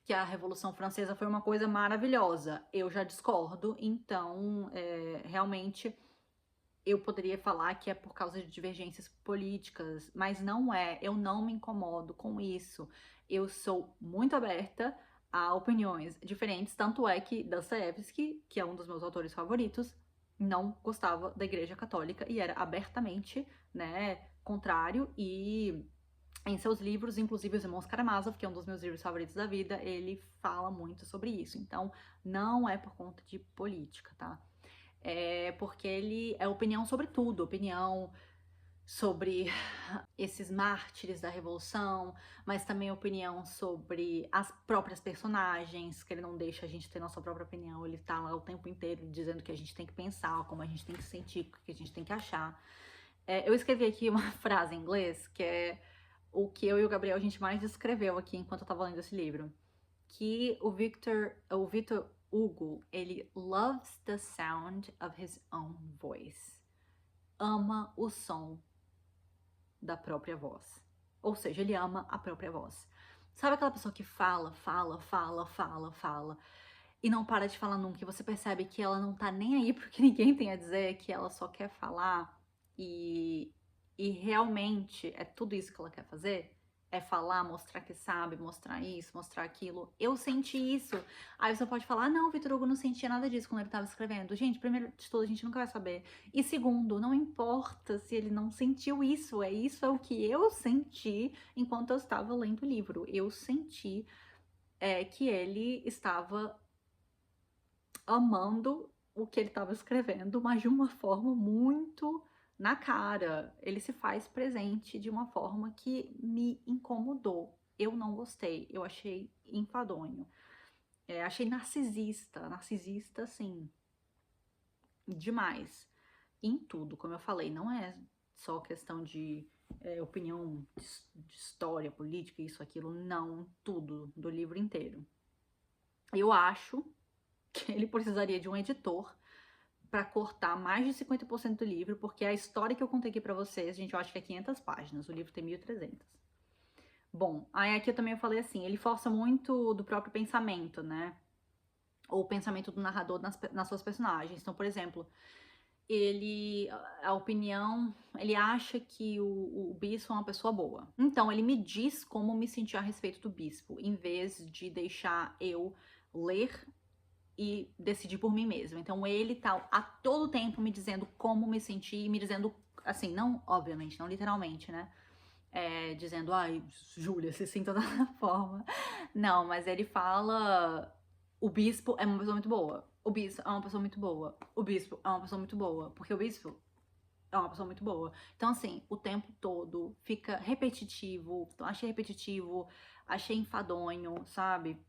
Que a Revolução Francesa foi uma coisa maravilhosa. Eu já discordo, então realmente eu poderia falar que é por causa de divergências políticas, mas não é. Eu não me incomodo com isso. Eu sou muito aberta a opiniões diferentes, tanto é que Dostoiévski, que é um dos meus autores favoritos, não gostava da Igreja Católica e era abertamente, né, contrário e em seus livros, inclusive Os Irmãos Karamazov, que é um dos meus livros favoritos da vida, ele fala muito sobre isso. Então, não é por conta de política, tá? É porque ele é opinião sobre tudo, opinião sobre esses mártires da Revolução, mas também opinião sobre as próprias personagens, que ele não deixa a gente ter nossa própria opinião, ele tá lá o tempo inteiro dizendo que a gente tem que pensar, como a gente tem que sentir, o que a gente tem que achar. Eu escrevi aqui uma frase em inglês, que é o que eu e o Gabriel a gente mais descreveu aqui enquanto eu tava lendo esse livro, que o Victor Hugo, ele loves the sound of his own voice. Ama o som da própria voz. Ou seja, ele ama a própria voz. Sabe aquela pessoa que fala e não para de falar nunca, e você percebe que ela não tá nem aí pro que ninguém tem a dizer, que ela só quer falar e realmente é tudo isso que ela quer fazer? É falar, mostrar que sabe, mostrar isso, mostrar aquilo. Eu senti isso. Aí você pode falar, não, Victor Hugo não sentia nada disso quando ele estava escrevendo. Gente, primeiro de tudo, a gente nunca vai saber. E segundo, não importa se ele não sentiu isso. Isso é o que eu senti enquanto eu estava lendo o livro. Eu senti que ele estava amando o que ele estava escrevendo, mas de uma forma muito na cara. Ele se faz presente de uma forma que me incomodou. Eu não gostei, eu achei enfadonho. Achei narcisista, assim, demais. Em tudo, como eu falei, não é só questão de opinião de história, política, isso, aquilo, não tudo do livro inteiro. Eu acho que ele precisaria de um editor para cortar mais de 50% do livro, porque a história que eu contei aqui para vocês, gente, eu acho que é 500 páginas, o livro tem 1.300. Bom, aí aqui eu também falei assim, ele força muito do próprio pensamento, né? Ou o pensamento do narrador nas suas personagens. Então, por exemplo, a opinião, ele acha que o bispo é uma pessoa boa. Então, ele me diz como me sentir a respeito do bispo, em vez de deixar eu ler e decidir por mim mesma. Então, ele tá a todo tempo me dizendo como me sentir, me dizendo, assim, não, obviamente, não literalmente, né? Dizendo, ai, Júlia, se sinta da forma. Não, mas ele fala, o bispo é uma pessoa muito boa. O bispo é uma pessoa muito boa. O bispo é uma pessoa muito boa. Porque o bispo é uma pessoa muito boa. Então, assim, o tempo todo fica repetitivo. Então, achei repetitivo, achei enfadonho, sabe?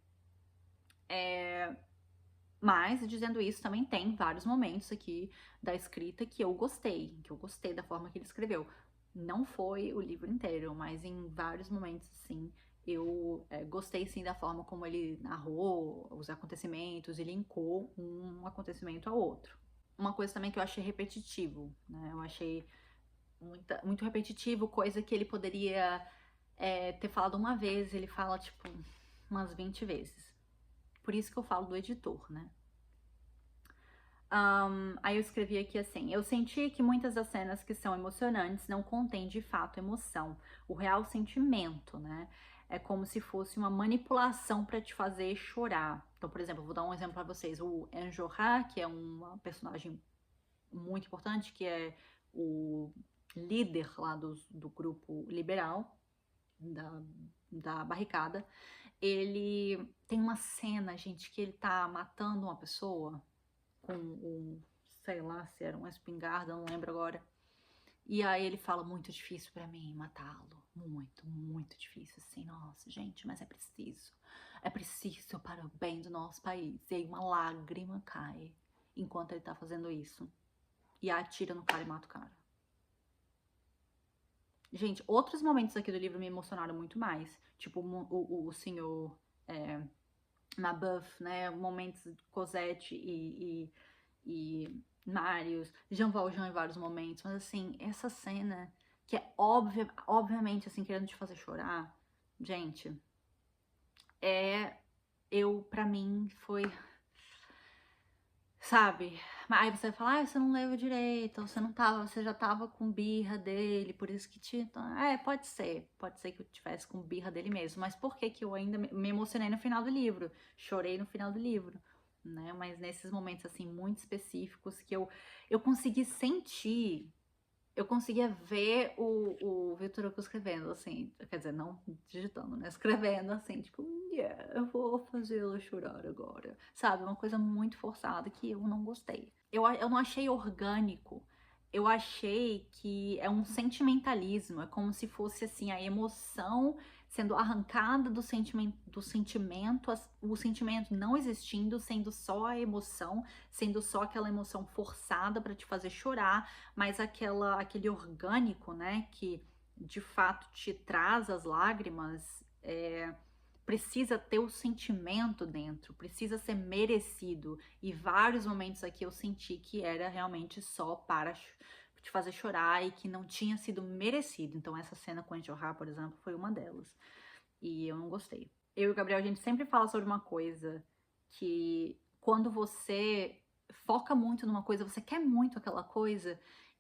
Mas, dizendo isso, também tem vários momentos aqui da escrita que eu gostei da forma que ele escreveu. Não foi o livro inteiro, mas em vários momentos, sim, eu gostei, sim, da forma como ele narrou os acontecimentos e linkou um acontecimento ao outro. Uma coisa também que eu achei repetitivo, né? Eu achei muito repetitivo, coisa que ele poderia ter falado uma vez, ele fala, tipo, umas 20 vezes. Por isso que eu falo do editor, né? Aí eu escrevi aqui assim: eu senti que muitas das cenas que são emocionantes não contêm de fato emoção, o real sentimento, né? É como se fosse uma manipulação para te fazer chorar. Então, por exemplo, eu vou dar um exemplo para vocês: o Enjolras, que é uma personagem muito importante, que é o líder lá do grupo liberal, da barricada. Ele tem uma cena, gente, que ele tá matando uma pessoa com sei lá, se era uma espingarda, não lembro agora. E aí ele fala, muito difícil para mim matá-lo. Muito, muito difícil, assim, nossa, gente, mas é preciso. É preciso para o bem do nosso país. E aí uma lágrima cai enquanto ele tá fazendo isso. E atira no cara e mata o cara. Gente, outros momentos aqui do livro me emocionaram muito mais. Tipo, o senhor Mabeuf, né? Momentos de Cosette e Marius, Jean Valjean em vários momentos, mas assim, essa cena que é obviamente assim, querendo te fazer chorar, gente, pra mim foi, sabe? Aí você vai falar, você não leu direito, você já tava com birra dele, por isso que te. Pode ser que eu tivesse com birra dele mesmo, mas por que que eu ainda me emocionei no final do livro? Chorei no final do livro, né? Mas nesses momentos, assim, muito específicos que eu consegui sentir. Eu conseguia ver o Victor Hugo escrevendo, assim, quer dizer, não digitando, né? Escrevendo, assim, tipo, yeah, eu vou fazê-la chorar agora. Sabe? Uma coisa muito forçada que eu não gostei. Eu não achei orgânico. Eu achei que é um sentimentalismo, é como se fosse, assim, a emoção sendo arrancada do sentimento, o sentimento não existindo, sendo só a emoção, sendo só aquela emoção forçada para te fazer chorar, mas aquele orgânico, né, que de fato te traz as lágrimas, precisa ter o sentimento dentro, precisa ser merecido. E vários momentos aqui eu senti que era realmente só para te fazer chorar e que não tinha sido merecido. Então essa cena com a Enjolras, por exemplo, foi uma delas. E eu não gostei. Eu e o Gabriel, a gente sempre fala sobre uma coisa que quando você foca muito numa coisa, você quer muito aquela coisa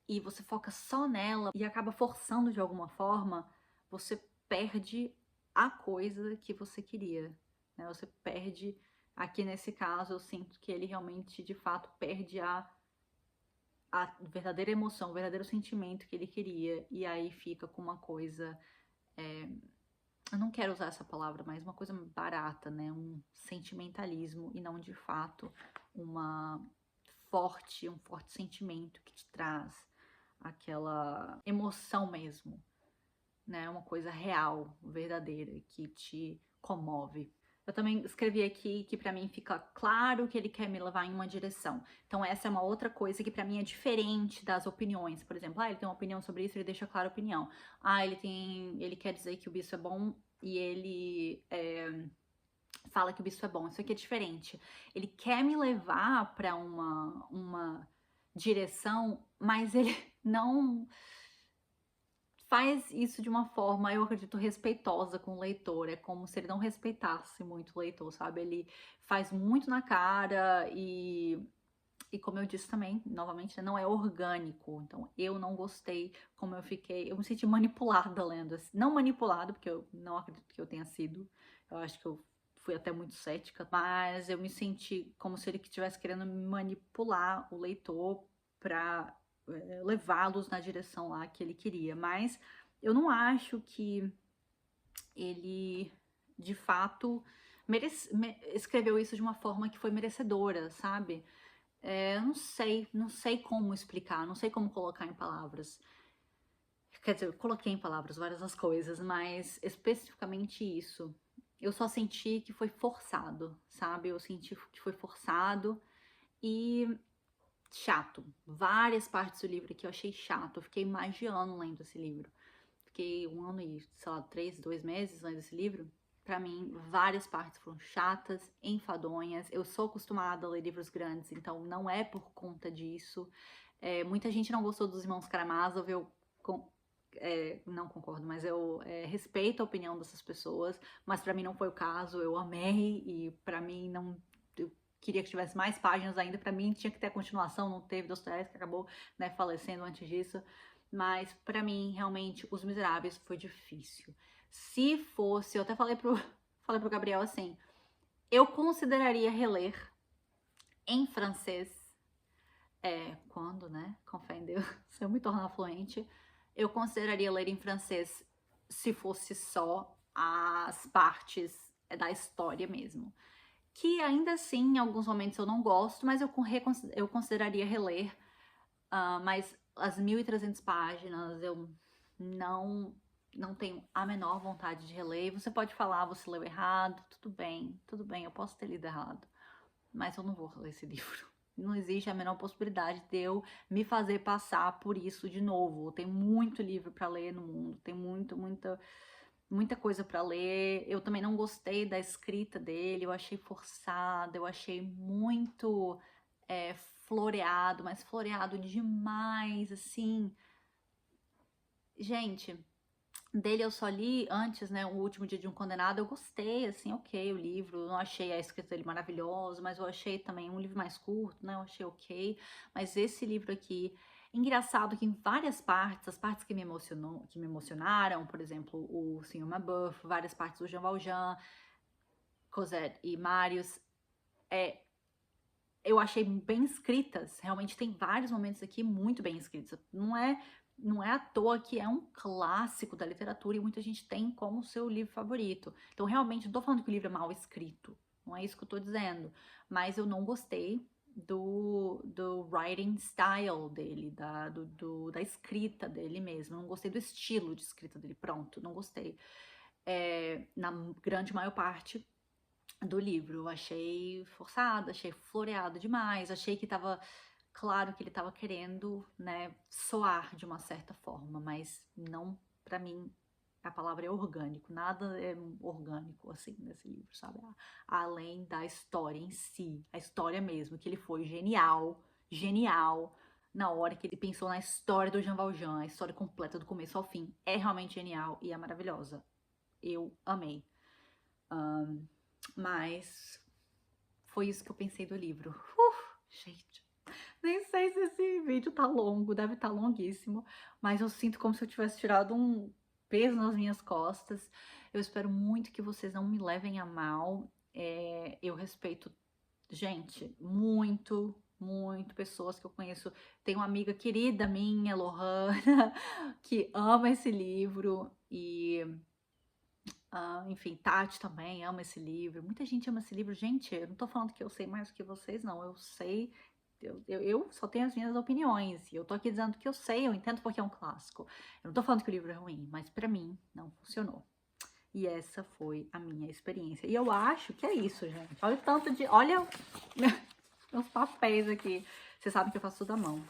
e você foca só nela e acaba forçando de alguma forma, você perde a coisa que você queria, né? Você perde, aqui nesse caso, eu sinto que ele realmente, de fato, perde a verdadeira emoção, o verdadeiro sentimento que ele queria, e aí fica com uma coisa, eu não quero usar essa palavra, mas uma coisa barata, né? Um sentimentalismo e não de fato um forte sentimento que te traz aquela emoção mesmo, né? Uma coisa real, verdadeira, que te comove. Eu também escrevi aqui que pra mim fica claro que ele quer me levar em uma direção. Então essa é uma outra coisa que pra mim é diferente das opiniões. Por exemplo, ele tem uma opinião sobre isso, ele deixa clara a opinião. Ele quer dizer que o bicho é bom e ele fala que o bicho é bom. Isso aqui é diferente. Ele quer me levar pra uma direção, mas ele não faz isso de uma forma, eu acredito, respeitosa com o leitor. É como se ele não respeitasse muito o leitor, sabe? Ele faz muito na cara e como eu disse também, novamente, né, não é orgânico. Então, eu não gostei como eu fiquei. Eu me senti manipulada lendo. Não manipulada, porque eu não acredito que eu tenha sido. Eu acho que eu fui até muito cética, mas eu me senti como se ele estivesse querendo manipular o leitor para levá-los na direção lá que ele queria. Mas eu não acho que ele, de fato, escreveu isso de uma forma que foi merecedora, sabe? Eu não sei como explicar, não sei como colocar em palavras. Quer dizer, eu coloquei em palavras várias das coisas, mas especificamente isso. Eu só senti que foi forçado, sabe? Eu senti que foi forçado e chato. Várias partes do livro que eu achei chato. Eu fiquei mais de ano lendo esse livro. Fiquei um ano e, sei lá, 2 meses lendo esse livro. Pra mim, várias partes foram chatas, enfadonhas. Eu sou acostumada a ler livros grandes, então não é por conta disso. Muita gente não gostou dos Irmãos Karamazov, não concordo, mas eu respeito a opinião dessas pessoas, mas pra mim não foi o caso. Eu amei e pra mim não. Eu queria que tivesse mais páginas ainda. Pra mim tinha que ter a continuação, não teve. Dostoiévski acabou, né, falecendo antes disso. Mas pra mim, realmente, Os Miseráveis foi difícil. Se fosse, eu até falei pro Gabriel assim, eu consideraria reler em francês, quando, né, com fé em Deus, se eu me tornar fluente, eu consideraria ler em francês se fosse só as partes da história mesmo. Que ainda assim, em alguns momentos eu não gosto, mas eu consideraria reler. Mas as 1.300 páginas eu não não tenho a menor vontade de reler. Você pode falar, você leu errado, tudo bem, eu posso ter lido errado, mas eu não vou ler esse livro. Não existe a menor possibilidade de eu me fazer passar por isso de novo. Tem muito livro para ler no mundo, tem muita coisa para ler. Eu também não gostei da escrita dele, eu achei forçada, eu achei muito floreado, mas floreado demais, assim. Gente, dele eu só li antes, né, O Último Dia de um Condenado. Eu gostei, assim, ok, o livro. Não achei a escrita dele maravilhosa, mas eu achei também um livro mais curto, né, eu achei ok. Mas esse livro aqui, engraçado que em várias partes, as partes que me emocionaram, por exemplo, o Senhor Mabeuf, várias partes do Jean Valjean, Cosette e Marius, eu achei bem escritas. Realmente tem vários momentos aqui muito bem escritos. Não é à toa que é um clássico da literatura e muita gente tem como seu livro favorito. Então, realmente, não tô falando que o livro é mal escrito. Não é isso que eu tô dizendo. Mas eu não gostei do writing style dele, da escrita dele mesmo. Não gostei do estilo de escrita dele. Pronto, não gostei. Na grande maior parte do livro. Eu achei forçado, achei floreado demais, achei que tava claro que ele tava querendo, né, soar de uma certa forma, mas não, pra mim, a palavra é orgânico, nada é orgânico assim nesse livro, sabe? Além da história em si, a história mesmo, que ele foi genial, genial. Na hora que ele pensou na história do Jean Valjean, a história completa do começo ao fim, é realmente genial e é maravilhosa. Eu amei. Mas foi isso que eu pensei do livro. Gente, nem sei se esse vídeo tá longo, deve estar longuíssimo, mas eu sinto como se eu tivesse tirado um peso nas minhas costas. Eu espero muito que vocês não me levem a mal. Eu respeito, gente, muito pessoas que eu conheço. Tenho uma amiga querida minha, Lohana, que ama esse livro e enfim, Tati também ama esse livro. Muita gente ama esse livro. Gente, eu não tô falando que eu sei mais do que vocês, não. Eu sei. Eu só tenho as minhas opiniões. E eu tô aqui dizendo que eu sei, eu entendo porque é um clássico. Eu não tô falando que o livro é ruim, mas pra mim não funcionou. E essa foi a minha experiência. E eu acho que é isso, gente. Olha o tanto de... Olha os papéis aqui. Vocês sabem que eu faço tudo à mão.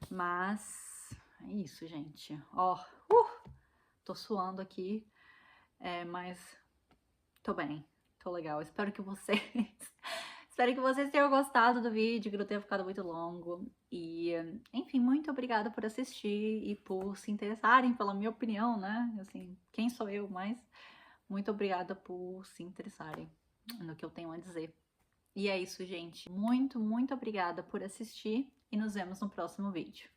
Mas é isso, gente. Ó, tô suando aqui, mas tô bem, tô legal. Espero que vocês... Espero que vocês tenham gostado do vídeo, que não tenha ficado muito longo. E, enfim, muito obrigada por assistir e por se interessarem pela minha opinião, né? Assim, quem sou eu, mas muito obrigada por se interessarem no que eu tenho a dizer. E é isso, gente. Muito, muito obrigada por assistir e nos vemos no próximo vídeo.